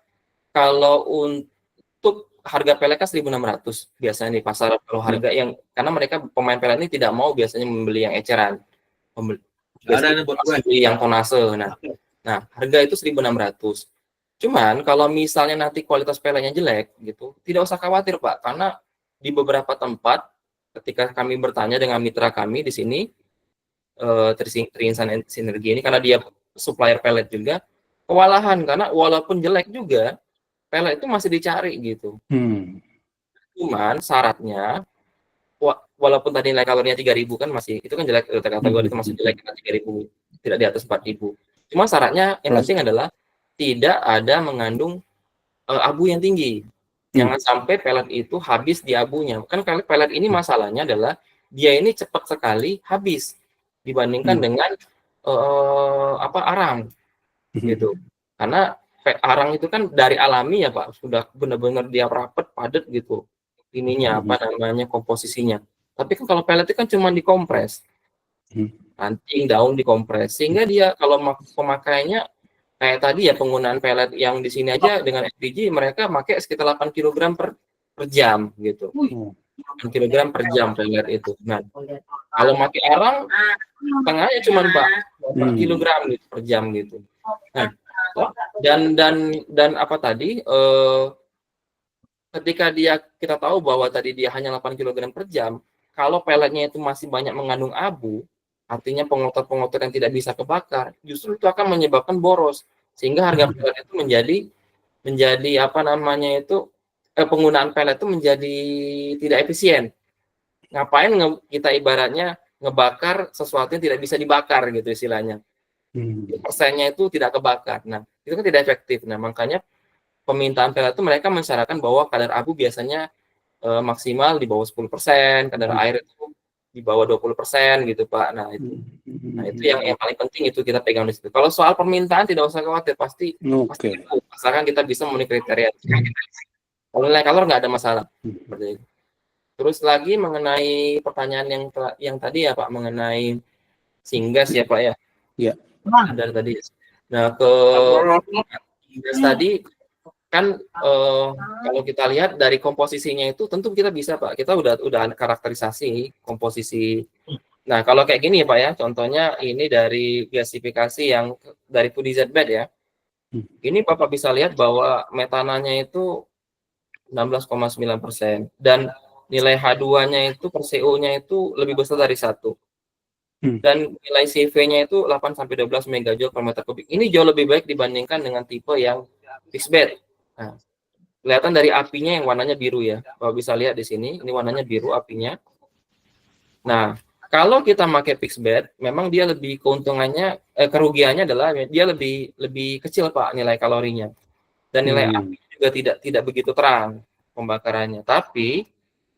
kalau untuk harga pellet kan 1.600 biasanya di pasar, kalau harga yang, karena mereka pemain pellet ini tidak mau biasanya membeli yang eceran, membeli yang tonase. Nah, harga itu 1.600. Cuman kalau misalnya nanti kualitas pelletnya jelek gitu, tidak usah khawatir Pak, karena di beberapa tempat ketika kami bertanya dengan mitra kami di sini, Trinsan Sinergi ini, karena dia supplier pellet juga, kewalahan karena walaupun jelek juga pellet itu masih dicari gitu. Cuman syaratnya, walaupun tadi nilai kalorinya 3.000 kan masih, itu kan jelek, kategori itu masih jelek, 3.000, tidak di atas 4.000. Cuma syaratnya yang penting adalah tidak ada mengandung abu yang tinggi. Jangan sampai pellet itu habis di abunya. Kan pellet ini masalahnya adalah dia ini cepat sekali habis dibandingkan dengan arang gitu. Karena arang itu kan dari alami ya Pak, sudah benar-benar dia rapat padat gitu. Ininya komposisinya. Tapi kan kalau pellet itu kan cuma dikompres. ranting, daun dikompres, sehingga dia kalau pemakaiannya kayak tadi ya, penggunaan pelet yang di sini aja dengan LPG mereka pakai sekitar 8 kg per jam gitu. 8 kg per jam pelet itu. Nah, kalau pakai arang setengahnya cuma 4 kilogram gitu per jam gitu. Nah, dan apa tadi, ketika kita tahu bahwa tadi dia hanya 8 kg per jam, kalau peletnya itu masih banyak mengandung abu, artinya pengotor-pengotor yang tidak bisa kebakar, justru itu akan menyebabkan boros, sehingga harga pelet itu menjadi apa namanya itu, penggunaan pelet itu menjadi tidak efisien. Ngapain kita ibaratnya ngebakar sesuatu yang tidak bisa dibakar gitu istilahnya. Persennya itu tidak kebakar. Nah, itu kan tidak efektif. Nah, makanya permintaan pelet itu mereka mensyaratkan bahwa kadar abu biasanya maksimal di bawah 10%, kadar air itu di bawah 20% gitu, Pak. Nah, itu yang paling penting itu kita pegang di situ. Kalau soal permintaan tidak usah khawatir, pasti asalkan kita bisa memenuhi kriteria. Kalau nilai kalor nggak ada masalah. Seperti itu. Terus lagi mengenai pertanyaan yang tadi ya, Pak, mengenai Syngas ya, Pak ya. Iya. Dari tadi. Nah, ke Syngas tadi kan kalau kita lihat dari komposisinya itu tentu kita bisa, Pak. Kita udah karakterisasi komposisi. Nah, kalau kayak gini ya, Pak ya. Contohnya ini dari gasifikasi yang dari FoodZBet ya. Ini Bapak bisa lihat bahwa metananya itu 16,9% dan nilai H2-nya itu per CO-nya itu lebih besar dari 1. Dan nilai CV-nya itu 8-12 megajoule per meter kubik. Ini jauh lebih baik dibandingkan dengan tipe yang fixed bed. Nah, kelihatan dari apinya yang warnanya biru ya. Bapak bisa lihat di sini, ini warnanya biru apinya. Nah, kalau kita pakai fixed bed, memang dia lebih keuntungannya, kerugiannya adalah dia lebih kecil, Pak, nilai kalorinya. Dan nilai api juga tidak begitu terang pembakarannya. Tapi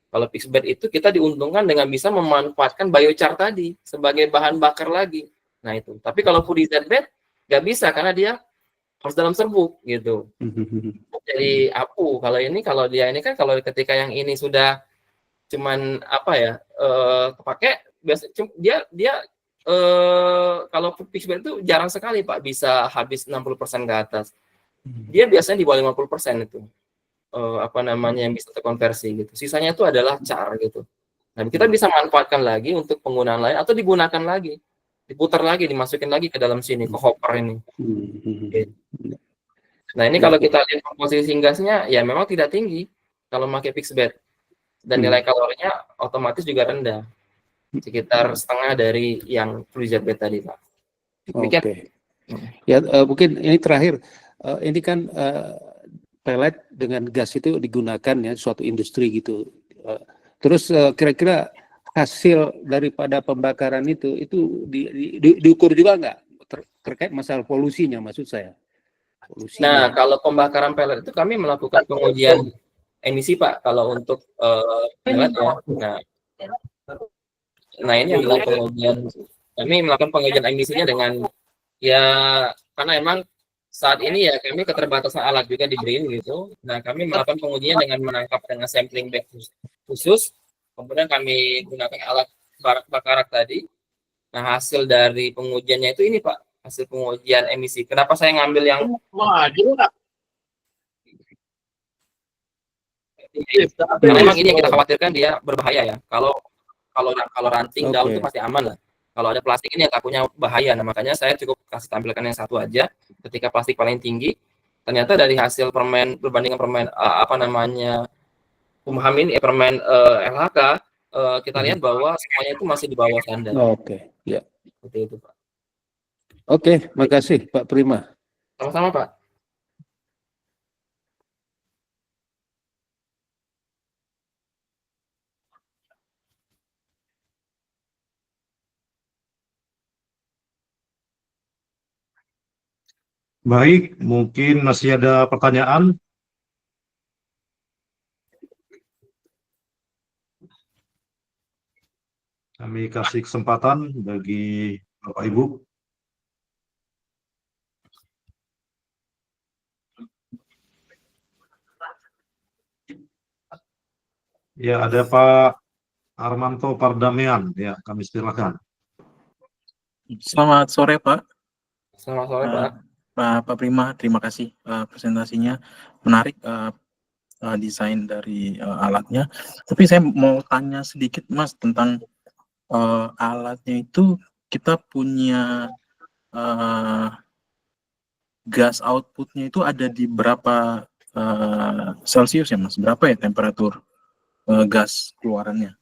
kalau fixed bed itu kita diuntungkan dengan bisa memanfaatkan biochar tadi sebagai bahan bakar lagi. Nah itu. Tapi kalau FoodZBet nggak bisa karena dia harus dalam serbuk gitu. Jadi apu. Kalau dia ini kan kalau ketika yang ini sudah cuman apa ya kepake, biasa dia kalau fixed bed itu jarang sekali, Pak, bisa habis 60% ke atas. Dia biasanya di bawah 50% itu. Apa namanya yang bisa terkonversi gitu. Sisanya itu adalah char gitu. Nah, kita bisa manfaatkan lagi untuk penggunaan lain atau digunakan lagi, diputar lagi, dimasukin lagi ke dalam sini, ke hopper ini. Gitu. Nah, ini kalau kita lihat komposisi gasnya ya memang tidak tinggi kalau pakai fixed bed. Dan nilai kalorinya otomatis juga rendah. Sekitar setengah dari yang FoodZBet tadi, Pak. Oke. Ya, mungkin ini terakhir. Ini kan pelet dengan gas itu digunakan ya suatu industri gitu. Terus kira-kira hasil daripada pembakaran itu diukur juga nggak terkait masalah polusinya, maksud saya? Polusinya. Nah, kalau pembakaran pelet itu kami melakukan pengujian emisi, Pak. Kalau untuk pelet ya. Nah ini adalah pengujian. Kami melakukan pengujian emisinya dengan ya karena emang saat ini ya kami keterbatasan alat juga di BRIN gitu. Nah, kami melakukan pengujian dengan menangkap dengan sampling bag khusus. Kemudian kami gunakan alat bakarak tadi. Nah, hasil dari pengujiannya itu ini, Pak, hasil pengujian emisi. Kenapa saya ngambil yang karena memang ini yang kita khawatirkan dia berbahaya ya. Kalau ranting daun itu pasti aman lah. Kalau ada plastik ini yang takutnya bahaya. Nah, makanya saya cukup kasih tampilkan yang satu aja. Ketika plastik paling tinggi, ternyata dari hasil permen berbandingan permen permen LHK, kita lihat bahwa semuanya itu masih di bawah standar. Oke, ya. Seperti itu, Pak. Oke, makasih Pak Prima. Sama-sama, Pak. Baik, mungkin masih ada pertanyaan. Kami kasih kesempatan bagi Bapak Ibu. Ya, ada Pak Armanto Pardamian. Ya, kami silakan. Selamat sore, Pak. Selamat sore, Eh, Pak. Pak Prima, terima kasih presentasinya. Menarik desain dari alatnya. Tapi saya mau tanya sedikit, Mas, tentang alatnya itu kita punya gas outputnya itu ada di berapa Celsius ya, Mas? Berapa ya temperatur gas keluarannya?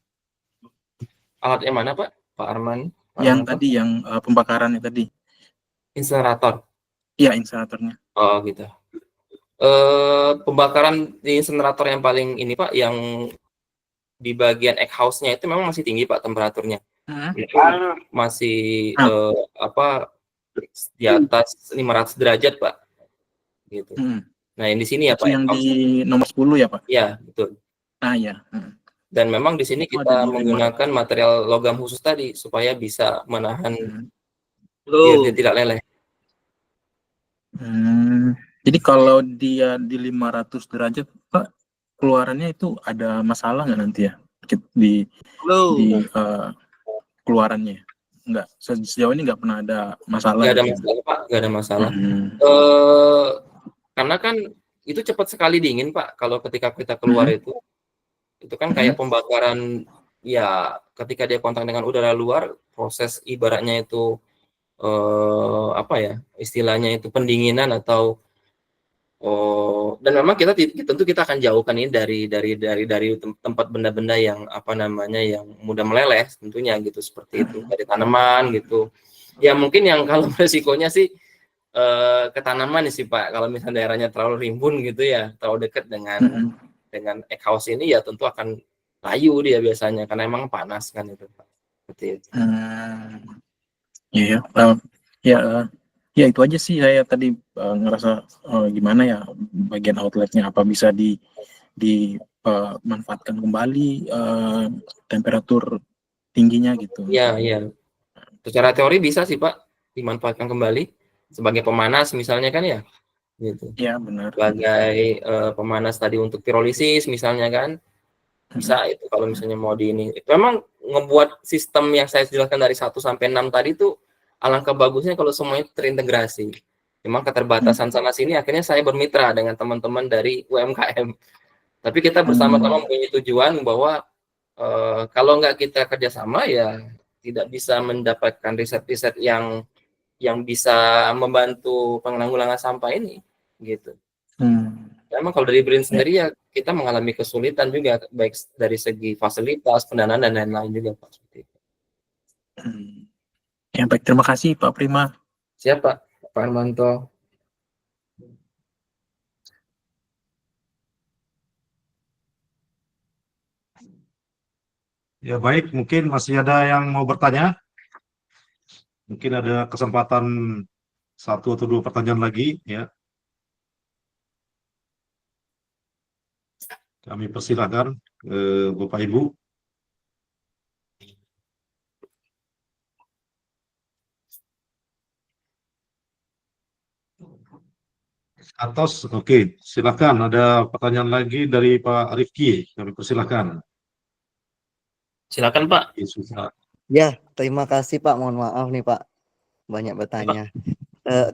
Alat yang mana, Pak? Pak Arman? Pak Yang Armanto? tadi, yang pembakarannya tadi. Insinerator. Iya, insineratornya. Oh, gitu. Pembakaran di insinerator yang paling ini, Pak, yang di bagian egg house-nya itu memang masih tinggi, Pak, temperaturnya. Itu Halo. masih di atas 500 derajat, Pak. Gitu. Nah, yang di sini ya, Itu Pak. yang di nomor 10 ya, Pak? Iya, betul. Ya. Dan memang di sini Itu ada kita di menggunakan material logam khusus tadi supaya bisa menahan Halo. dia tidak leleh. Jadi kalau dia di 500 derajat, Pak, keluarannya itu ada masalah nggak nanti ya? Di keluarannya? Enggak, sejauh ini nggak pernah ada masalah. Nggak ada gitu. masalah, Pak. Nggak ada masalah. Karena kan itu cepat sekali dingin, Pak. Kalau ketika kita keluar itu kan kayak pembakaran, ya ketika dia kontak dengan udara luar, proses ibaratnya itu apa ya istilahnya itu pendinginan atau dan memang tentu kita akan jauhkan ini dari tempat benda-benda yang apa namanya yang mudah meleleh tentunya gitu, seperti itu, dari tanaman gitu ya. Mungkin yang kalau resikonya sih ke tanaman sih, Pak, kalau misalnya daerahnya terlalu rimbun gitu ya, terlalu dekat dengan egg house ini, ya tentu akan layu dia biasanya karena emang panas kan itu, Pak, seperti itu. Ya itu aja sih saya tadi ngerasa gimana ya bagian outletnya, apa bisa dimanfaatkan kembali temperatur tingginya gitu. Iya. Secara teori bisa sih, Pak, dimanfaatkan kembali sebagai pemanas misalnya kan ya. Gitu. Iya, benar. Sebagai pemanas tadi untuk pirolisis misalnya kan. Bisa itu kalau misalnya mau di ini. Memang ngebuat sistem yang saya jelaskan dari 1 sampai 6 tadi itu alangkah bagusnya kalau semuanya terintegrasi. Cuma keterbatasan sana sini akhirnya saya bermitra dengan teman-teman dari UMKM. Tapi kita bersama-sama mempunyai tujuan bahwa kalau nggak kita kerjasama ya tidak bisa mendapatkan riset-riset yang bisa membantu penanggulangan sampah ini, gitu. Memang kalau dari BRIN sendiri ya kita mengalami kesulitan juga, baik dari segi fasilitas, pendanaan dan lain-lain juga, Pak. Seperti itu. Ya, baik, terima kasih Pak Prima. Siap, Pak Armanto. Ya baik, mungkin masih ada yang mau bertanya. Mungkin ada kesempatan 1 atau 2 pertanyaan lagi ya. Kami persilakan Bapak Ibu. Atos, oke, silakan. Ada pertanyaan lagi dari Pak Rifki. Kami persilakan. Silakan, Pak. Ya, terima kasih Pak. Mohon maaf nih Pak, banyak bertanya.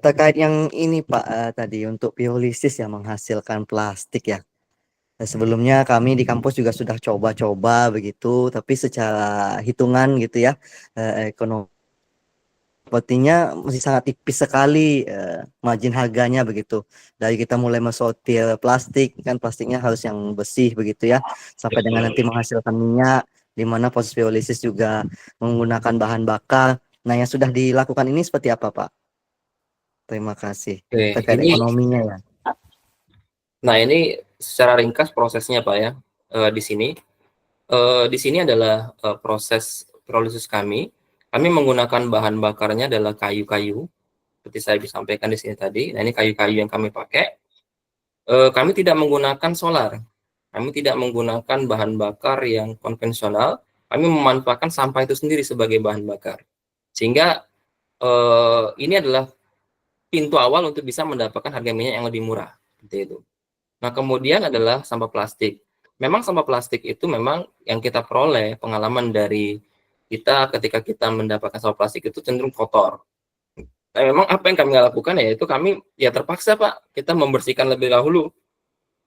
Terkait yang ini Pak, tadi untuk pirolisis yang menghasilkan plastik ya. Sebelumnya kami di kampus juga sudah coba-coba begitu, tapi secara hitungan gitu ya, ekonomi sepertinya masih sangat tipis sekali margin harganya begitu. Dari kita mulai mensortir plastik, kan plastiknya harus yang bersih begitu ya, sampai dengan nanti menghasilkan minyak, di mana proses pirolisis juga menggunakan bahan bakar. Nah, yang sudah dilakukan ini seperti apa, Pak? Terima kasih. Terkait ekonominya ya. Nah, ini secara ringkas prosesnya, Pak ya. Di sini adalah proses pirolisis kami. Kami menggunakan bahan bakarnya adalah kayu-kayu, seperti saya disampaikan di sini tadi. Nah, ini kayu-kayu yang kami pakai. Kami tidak menggunakan solar. Kami tidak menggunakan bahan bakar yang konvensional. Kami memanfaatkan sampah itu sendiri sebagai bahan bakar. Sehingga ini adalah pintu awal untuk bisa mendapatkan harga minyak yang lebih murah. Seperti itu. Nah, kemudian adalah sampah plastik. Memang sampah plastik itu memang yang kita peroleh pengalaman dari ketika kita mendapatkan sampah plastik itu cenderung kotor. Nah, memang apa yang kami lakukan ya itu kami ya terpaksa Pak, kita membersihkan lebih dahulu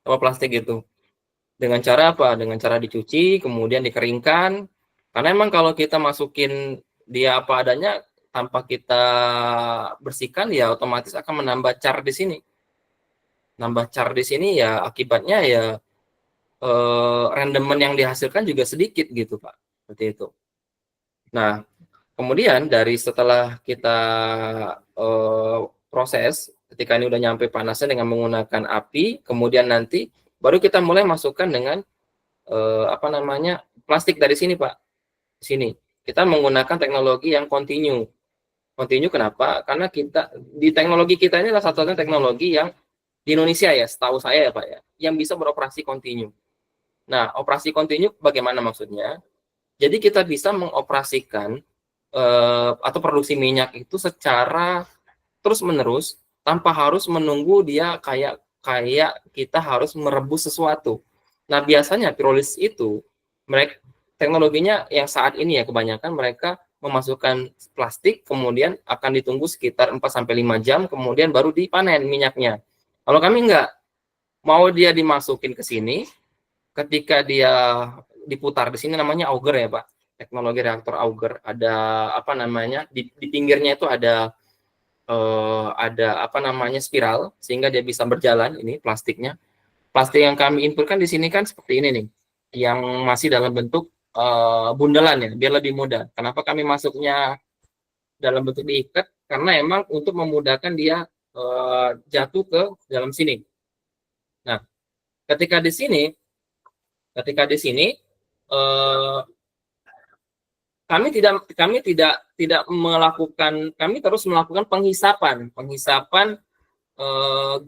sampah plastik itu. Dengan cara apa? Dengan cara dicuci, kemudian dikeringkan. Karena emang kalau kita masukin dia apa adanya tanpa kita bersihkan ya otomatis akan menambah car di sini. Nambah car di sini ya akibatnya ya rendemen yang dihasilkan juga sedikit gitu Pak. Seperti itu. Nah, kemudian dari setelah kita proses, ketika ini udah nyampe panasnya dengan menggunakan api, kemudian nanti baru kita mulai masukkan dengan apa namanya plastik dari sini Pak. Sini kita menggunakan teknologi yang continue. Continue kenapa? Karena kita di teknologi kita ini adalah satu-satunya teknologi yang di Indonesia ya, setahu saya ya Pak ya, yang bisa beroperasi continue. Nah, operasi continue bagaimana maksudnya? Jadi kita bisa mengoperasikan atau produksi minyak itu secara terus-menerus tanpa harus menunggu dia kayak kita harus merebus sesuatu. Nah, biasanya pirolisis itu mereka teknologinya yang saat ini ya kebanyakan mereka memasukkan plastik kemudian akan ditunggu sekitar 4 sampai 5 jam kemudian baru dipanen minyaknya. Kalau kami enggak, mau dia dimasukin ke sini, ketika dia diputar di sini namanya auger ya Pak, teknologi reaktor auger. Ada apa namanya di pinggirnya itu ada apa namanya spiral sehingga dia bisa berjalan ini plastiknya. Plastik yang kami inputkan di sini kan seperti ini nih, yang masih dalam bentuk bundelan ya, biar lebih mudah. Kenapa kami masuknya dalam bentuk diikat? Karena emang untuk memudahkan dia jatuh ke dalam sini. Nah, ketika di sini kami terus melakukan penghisapan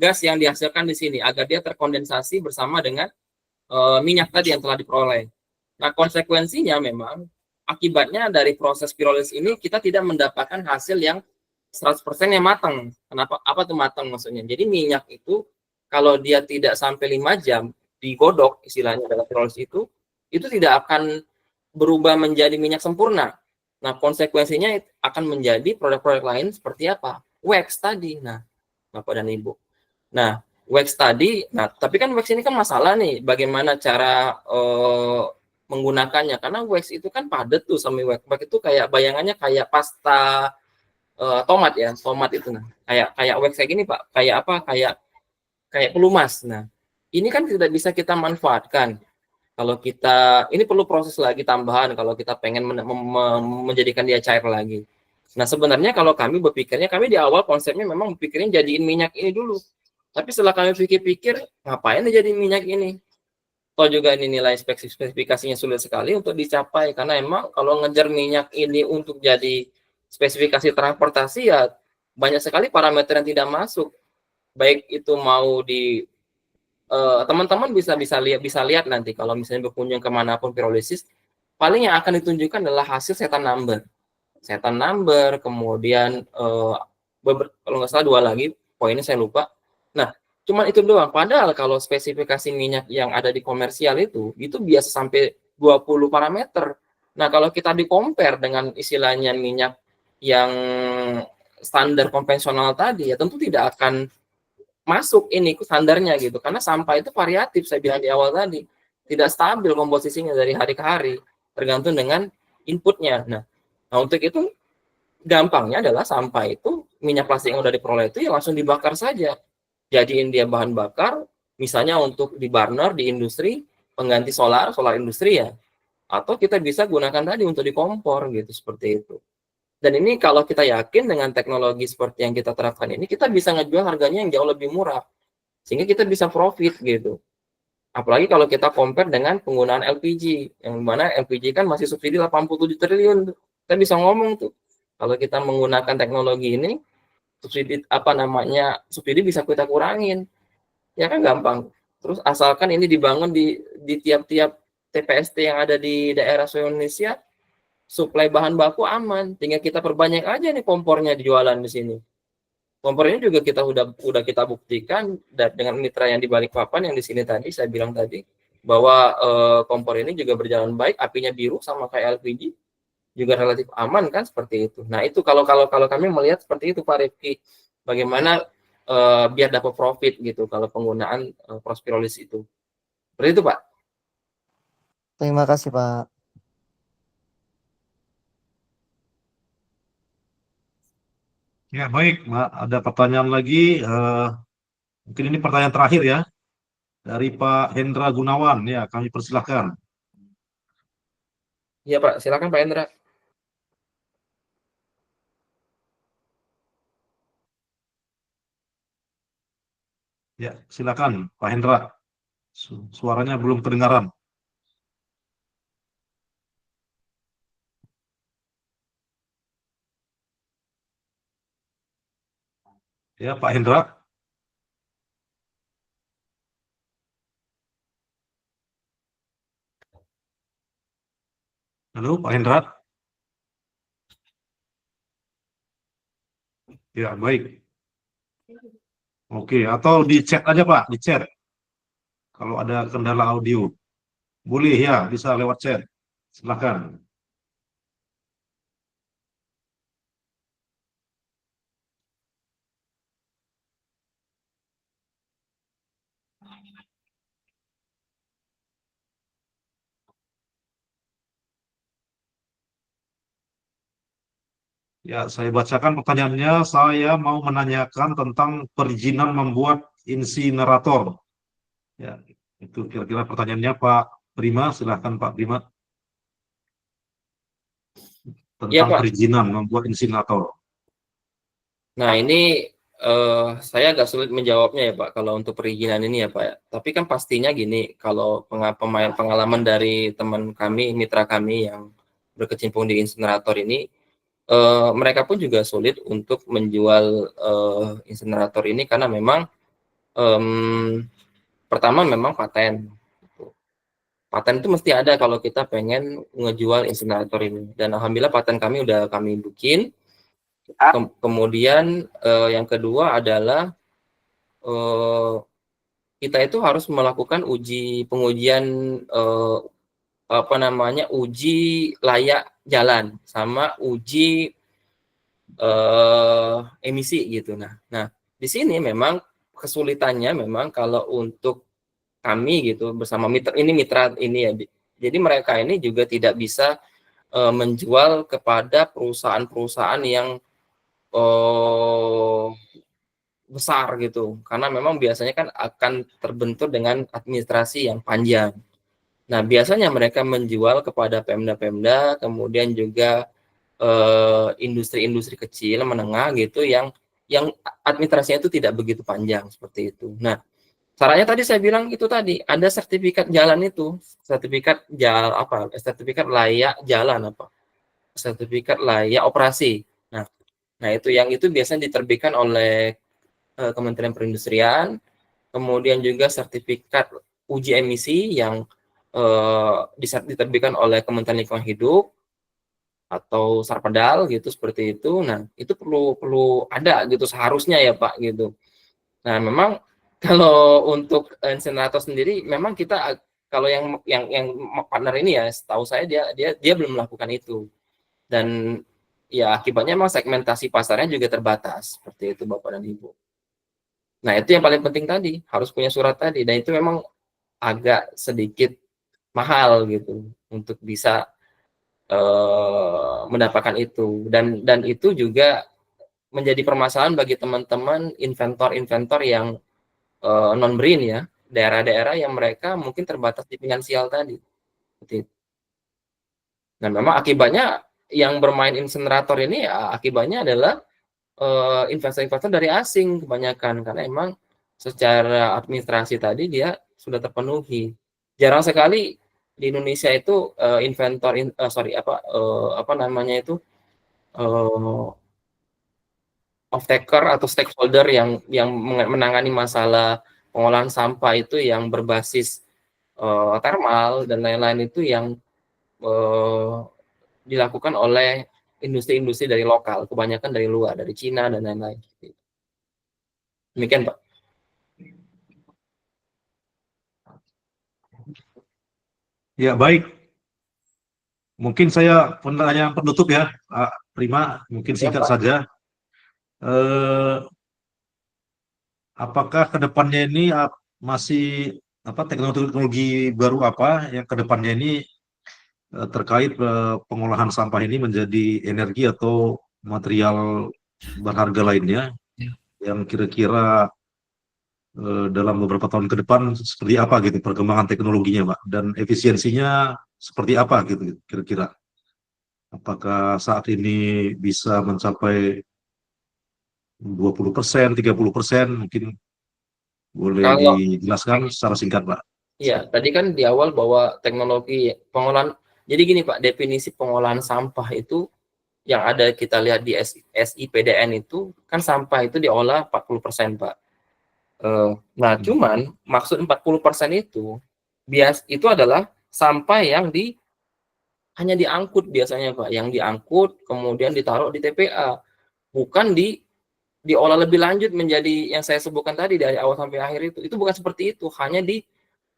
gas yang dihasilkan di sini agar dia terkondensasi bersama dengan minyak tadi yang telah diperoleh. Nah, konsekuensinya memang akibatnya dari proses pirolisis ini kita tidak mendapatkan hasil yang 100% yang matang. Kenapa? Apa tuh matang maksudnya? Jadi minyak itu kalau dia tidak sampai 5 jam digodok istilahnya dalam pirolisis itu tidak akan berubah menjadi minyak sempurna. Nah, konsekuensinya akan menjadi produk-produk lain seperti apa? Wax tadi. Nah, Bapak dan Ibu. Nah, wax tadi, tapi kan wax ini kan masalah nih, bagaimana cara menggunakannya. Karena wax itu kan padat tuh sama wax. Wax itu kayak bayangannya kayak pasta tomat ya, tomat itu nah. Kayak wax kayak gini, Pak. Kayak apa? Kayak pelumas. Nah, ini kan tidak bisa kita manfaatkan. Kalau kita ini perlu proses lagi tambahan kalau kita pengen menjadikan dia cair lagi. Nah, sebenarnya kalau kami berpikirnya, kami di awal konsepnya memang berpikirnya jadiin minyak ini dulu. Tapi setelah kami pikir-pikir, ngapain dijadiin minyak ini? Toh juga ini nilai spesifikasinya sulit sekali untuk dicapai. Karena emang kalau ngejar minyak ini untuk jadi spesifikasi transportasi ya banyak sekali parameter yang tidak masuk. Baik itu mau di teman-teman bisa lihat nanti kalau misalnya berkunjung kemanapun pirolisis, paling yang akan ditunjukkan adalah hasil setan number, kemudian kalau nggak salah 2 lagi, poinnya saya lupa. Nah, cuman itu doang. Padahal kalau spesifikasi minyak yang ada di komersial itu biasa sampai 20 parameter. Nah, kalau kita di-compare dengan istilahnya minyak yang standar konvensional tadi, ya tentu tidak akan masuk ini standarnya gitu. Karena sampah itu variatif, saya bilang di awal tadi. Tidak stabil komposisinya dari hari ke hari, tergantung dengan inputnya. Nah, untuk itu gampangnya adalah sampah itu, minyak plastik yang udah diperoleh itu ya langsung dibakar saja. Jadiin dia bahan bakar, misalnya untuk di burner, di industri, pengganti solar industri ya. Atau kita bisa gunakan tadi untuk di kompor gitu, seperti itu. Dan ini kalau kita yakin dengan teknologi seperti yang kita terapkan ini, kita bisa ngejual harganya yang jauh lebih murah. Sehingga kita bisa profit gitu. Apalagi kalau kita compare dengan penggunaan LPG. Yang mana LPG kan masih subsidi 87 triliun. Kita bisa ngomong tuh. Kalau kita menggunakan teknologi ini, subsidi bisa kita kurangin. Ya kan gampang. Terus asalkan ini dibangun di tiap-tiap TPST yang ada di daerah seluruh Indonesia, suplai bahan baku aman, tinggal kita perbanyak aja nih kompornya dijualan di sini. Kompor ini juga kita udah kita buktikan dengan mitra yang di Balikpapan yang di sini tadi saya bilang tadi bahwa kompor ini juga berjalan baik, apinya biru sama kayak LPG. juga relatif aman kan seperti itu. Nah itu kalau kami melihat seperti itu Pak Rifki, bagaimana biar dapat profit gitu kalau penggunaan prospirolis itu. Seperti itu Pak. Terima kasih Pak. Ya, baik, Mbak. Ada pertanyaan lagi. Mungkin ini pertanyaan terakhir ya, dari Pak Hendra Gunawan. Ya, kami persilahkan. Iya Pak, silakan Pak Hendra. Ya, silakan Pak Hendra. Suaranya belum kedengaran. Ya, Pak Hendra. Halo, Pak Hendra. Ya, baik. Oke, atau di chat aja Pak, di chat. Kalau ada kendala audio. Boleh ya, bisa lewat chat. Silakan. Ya, saya bacakan pertanyaannya. Saya mau menanyakan tentang perizinan membuat insinerator. Ya, itu kira-kira pertanyaannya Pak Prima. Silakan Pak Prima. Iya Tentang Pak. perizinan membuat insinerator. Nah ini saya agak sulit menjawabnya ya Pak kalau untuk perizinan ini ya Pak ya. Tapi kan pastinya gini, kalau pengalaman dari teman kami, mitra kami yang berkecimpung di insinerator ini, mereka pun juga sulit untuk menjual insinerator ini karena memang pertama memang paten. Paten itu mesti ada kalau kita pengen ngejual insinerator ini. Dan alhamdulillah paten kami udah kami bikin. Kemudian yang kedua adalah kita itu harus melakukan pengujian apa namanya, uji layak jalan sama uji emisi gitu. Nah di sini memang kesulitannya memang kalau untuk kami gitu bersama mitra ini ya. Jadi mereka ini juga tidak bisa menjual kepada perusahaan-perusahaan yang besar gitu, karena memang biasanya kan akan terbentur dengan administrasi yang panjang. Nah, biasanya mereka menjual kepada Pemda-Pemda, kemudian juga industri-industri kecil menengah gitu yang administrasinya itu tidak begitu panjang seperti itu. Nah, caranya tadi saya bilang itu tadi ada sertifikat jalan itu, sertifikat layak jalan sertifikat layak operasi. Nah itu yang itu biasanya diterbitkan oleh Kementerian Perindustrian, kemudian juga sertifikat uji emisi yang diterbitkan oleh Kementerian Lingkungan Hidup atau Sarpedal gitu seperti itu. Nah itu perlu ada gitu seharusnya ya Pak gitu. Nah memang kalau untuk insinerator sendiri memang kita kalau yang partner ini ya setahu saya dia belum melakukan itu, dan ya akibatnya memang segmentasi pasarnya juga terbatas seperti itu Bapak dan Ibu. Nah itu yang paling penting tadi, harus punya surat tadi, dan itu memang agak sedikit mahal gitu untuk bisa mendapatkan itu, dan itu juga menjadi permasalahan bagi teman-teman inventor-inventor yang non BRIN ya, daerah-daerah yang mereka mungkin terbatas di finansial tadi. Nah memang akibatnya yang bermain insinerator ini ya, akibatnya adalah investor-investor dari asing kebanyakan, karena emang secara administrasi tadi dia sudah terpenuhi. Jarang sekali di Indonesia itu apa namanya itu off-taker atau stakeholder yang menangani masalah pengolahan sampah itu yang berbasis thermal dan lain-lain itu yang dilakukan oleh industri-industri dari lokal, kebanyakan dari luar, dari Cina dan lain-lain. Demikian Pak. Ya, baik. Mungkin saya pertanyaan penutup ya, Pak Prima, mungkin Ya, singkat Pak. saja. Eh, apakah kedepannya ini masih apa teknologi baru apa yang kedepannya ini terkait pengolahan sampah ini menjadi energi atau material berharga lainnya yang kira-kira dalam beberapa tahun ke depan seperti apa gitu perkembangan teknologinya, Pak, dan efisiensinya seperti apa gitu kira-kira. Apakah saat ini bisa mencapai 20%, 30%, mungkin boleh Kalau dijelaskan secara singkat, Pak. iya, tadi kan di awal bahwa teknologi pengolahan, jadi gini Pak, definisi pengolahan sampah itu yang ada kita lihat di SIPDN itu kan sampah itu diolah 40% Pak. Nah, cuman maksud 40% itu itu adalah sampah yang hanya diangkut biasanya Pak, yang diangkut kemudian ditaruh di TPA, bukan diolah lebih lanjut menjadi yang saya sebutkan tadi dari awal sampai akhir itu. Itu bukan seperti itu, hanya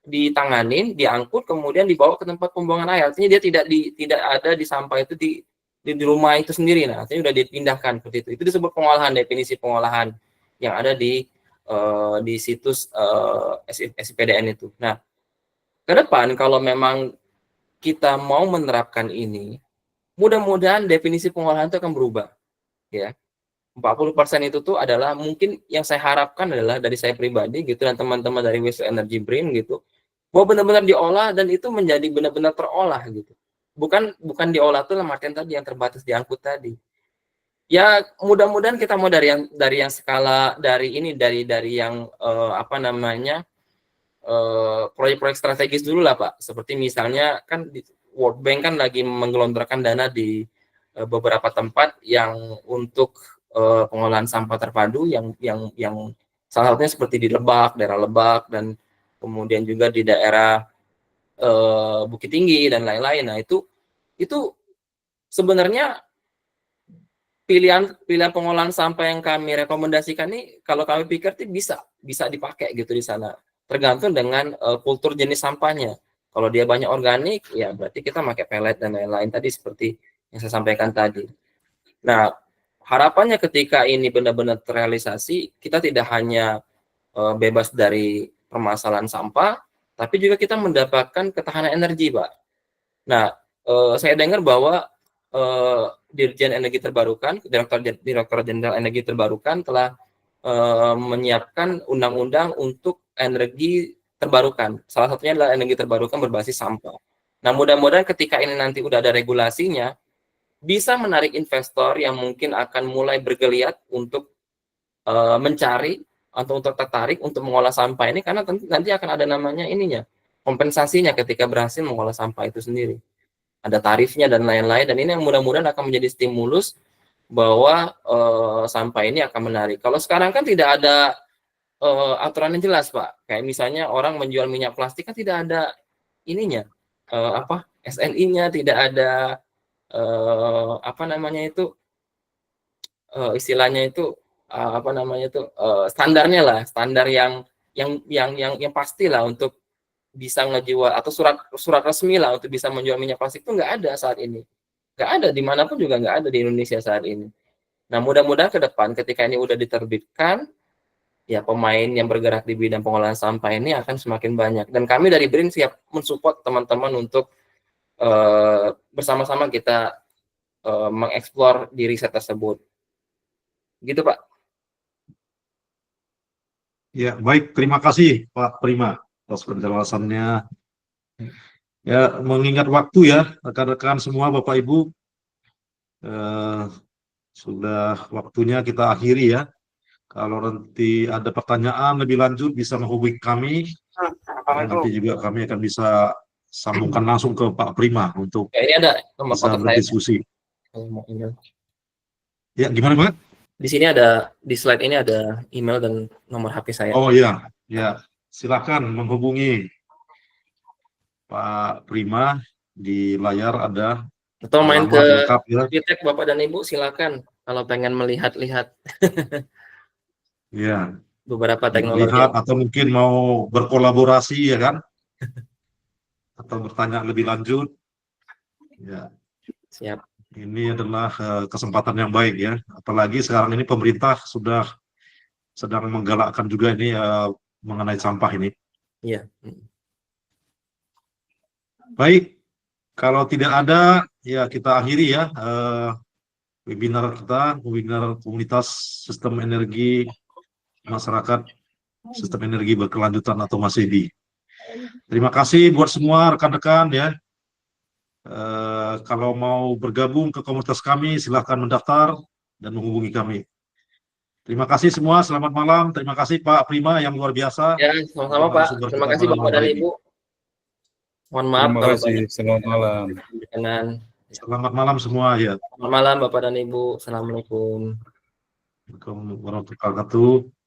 ditanganin, diangkut, kemudian dibawa ke tempat pembuangan air. Artinya dia tidak ada di sampah itu di rumah itu sendiri. Nah, artinya sudah dipindahkan seperti itu. Itu disebut pengolahan, definisi pengolahan yang ada di situs SIPDN itu. Nah, ke depan kalau memang kita mau menerapkan ini, mudah-mudahan definisi pengolahan itu akan berubah, ya. 40% itu tuh adalah mungkin yang saya harapkan adalah dari saya pribadi gitu dan teman-teman dari Waste Energy Brain gitu, bahwa benar-benar diolah dan itu menjadi benar-benar terolah gitu. Bukan diolah tuh dalam artian tadi yang terbatas diangkut tadi. Ya mudah-mudahan kita mau dari yang skala dari yang apa namanya proyek-proyek strategis dulu lah Pak. Seperti misalnya kan World Bank kan lagi menggelontorkan dana di beberapa tempat yang untuk pengolahan sampah terpadu yang salah satunya seperti di daerah Lebak dan kemudian juga di daerah Bukit Tinggi dan lain-lain. Nah, itu sebenarnya pilihan pengolahan sampah yang kami rekomendasikan nih kalau kami pikir tuh bisa dipakai gitu di sana. Tergantung dengan kultur jenis sampahnya. Kalau dia banyak organik, ya berarti kita pakai pellet dan lain-lain tadi seperti yang saya sampaikan tadi. Nah, harapannya ketika ini benar-benar terrealisasi, kita tidak hanya bebas dari permasalahan sampah, tapi juga kita mendapatkan ketahanan energi, Pak. Nah, saya dengar bahwa Dirjen Energi Terbarukan, Direktur Jenderal Energi Terbarukan telah menyiapkan undang-undang untuk energi terbarukan. Salah satunya adalah energi terbarukan berbasis sampah. Nah, mudah-mudahan ketika ini nanti udah ada regulasinya, bisa menarik investor yang mungkin akan mulai bergeliat untuk mencari atau untuk tertarik untuk mengolah sampah ini karena nanti akan ada namanya ininya kompensasinya ketika berhasil mengolah sampah itu sendiri. Ada tarifnya dan lain-lain dan ini yang mudah-mudahan akan menjadi stimulus bahwa sampah ini akan menarik. Kalau sekarang kan tidak ada aturan yang jelas Pak. Kayak misalnya orang menjual minyak plastik kan tidak ada ininya SNI-nya, tidak ada apa namanya itu istilahnya itu apa namanya itu standarnya lah, standar yang pasti lah untuk bisa ngejual atau surat resmi lah untuk bisa menjual minyak plastik itu nggak ada saat ini, nggak ada dimanapun juga nggak ada di Indonesia saat ini. Nah mudah-mudahan ke depan ketika ini udah diterbitkan ya pemain yang bergerak di bidang pengolahan sampah ini akan semakin banyak dan kami dari BRIN siap mensupport teman-teman untuk bersama-sama kita mengeksplor di riset tersebut gitu Pak. Ya, baik. Terima kasih, Pak Prima, atas penjelasannya. Ya, mengingat waktu ya, rekan-rekan semua, Bapak Ibu, sudah waktunya kita akhiri ya. Kalau nanti ada pertanyaan lebih lanjut, bisa menghubungi kami. Ya, nanti juga kami akan bisa sambungkan langsung ke Pak Prima untuk Ya, ini ada nomor bisa kontak saya. berdiskusi. Ya, gimana Pak? Di sini di slide ini ada email dan nomor HP saya. Oh iya, ya. Silakan menghubungi Pak Prima di layar ada. Atau main ke lengkap, ya. Vitek Bapak dan Ibu silakan kalau pengen melihat-lihat Ya. beberapa teknologi. Melihat atau mungkin mau berkolaborasi ya kan? Atau bertanya lebih lanjut. Ya, Siap. ini adalah kesempatan yang baik ya. Apalagi sekarang ini pemerintah sudah sedang menggalakkan juga ini mengenai sampah ini. Iya. Baik, kalau tidak ada ya kita akhiri ya webinar kita, webinar komunitas sistem energi masyarakat, sistem energi berkelanjutan atau MASEBI. Terima kasih buat semua rekan-rekan ya. Kalau mau bergabung ke komunitas kami, silahkan mendaftar dan menghubungi kami. Terima kasih semua, selamat malam. Terima kasih Pak Prima yang luar biasa. Ya, sama-sama Pak. Terima kasih Bapak dan Ibu. Mohon maaf Terima kalau kasih. Selamat malam. berkenan. Selamat malam semua ya. Selamat malam Bapak dan Ibu. Assalamualaikum. Assalamualaikum warahmatullahi wabarakatuh.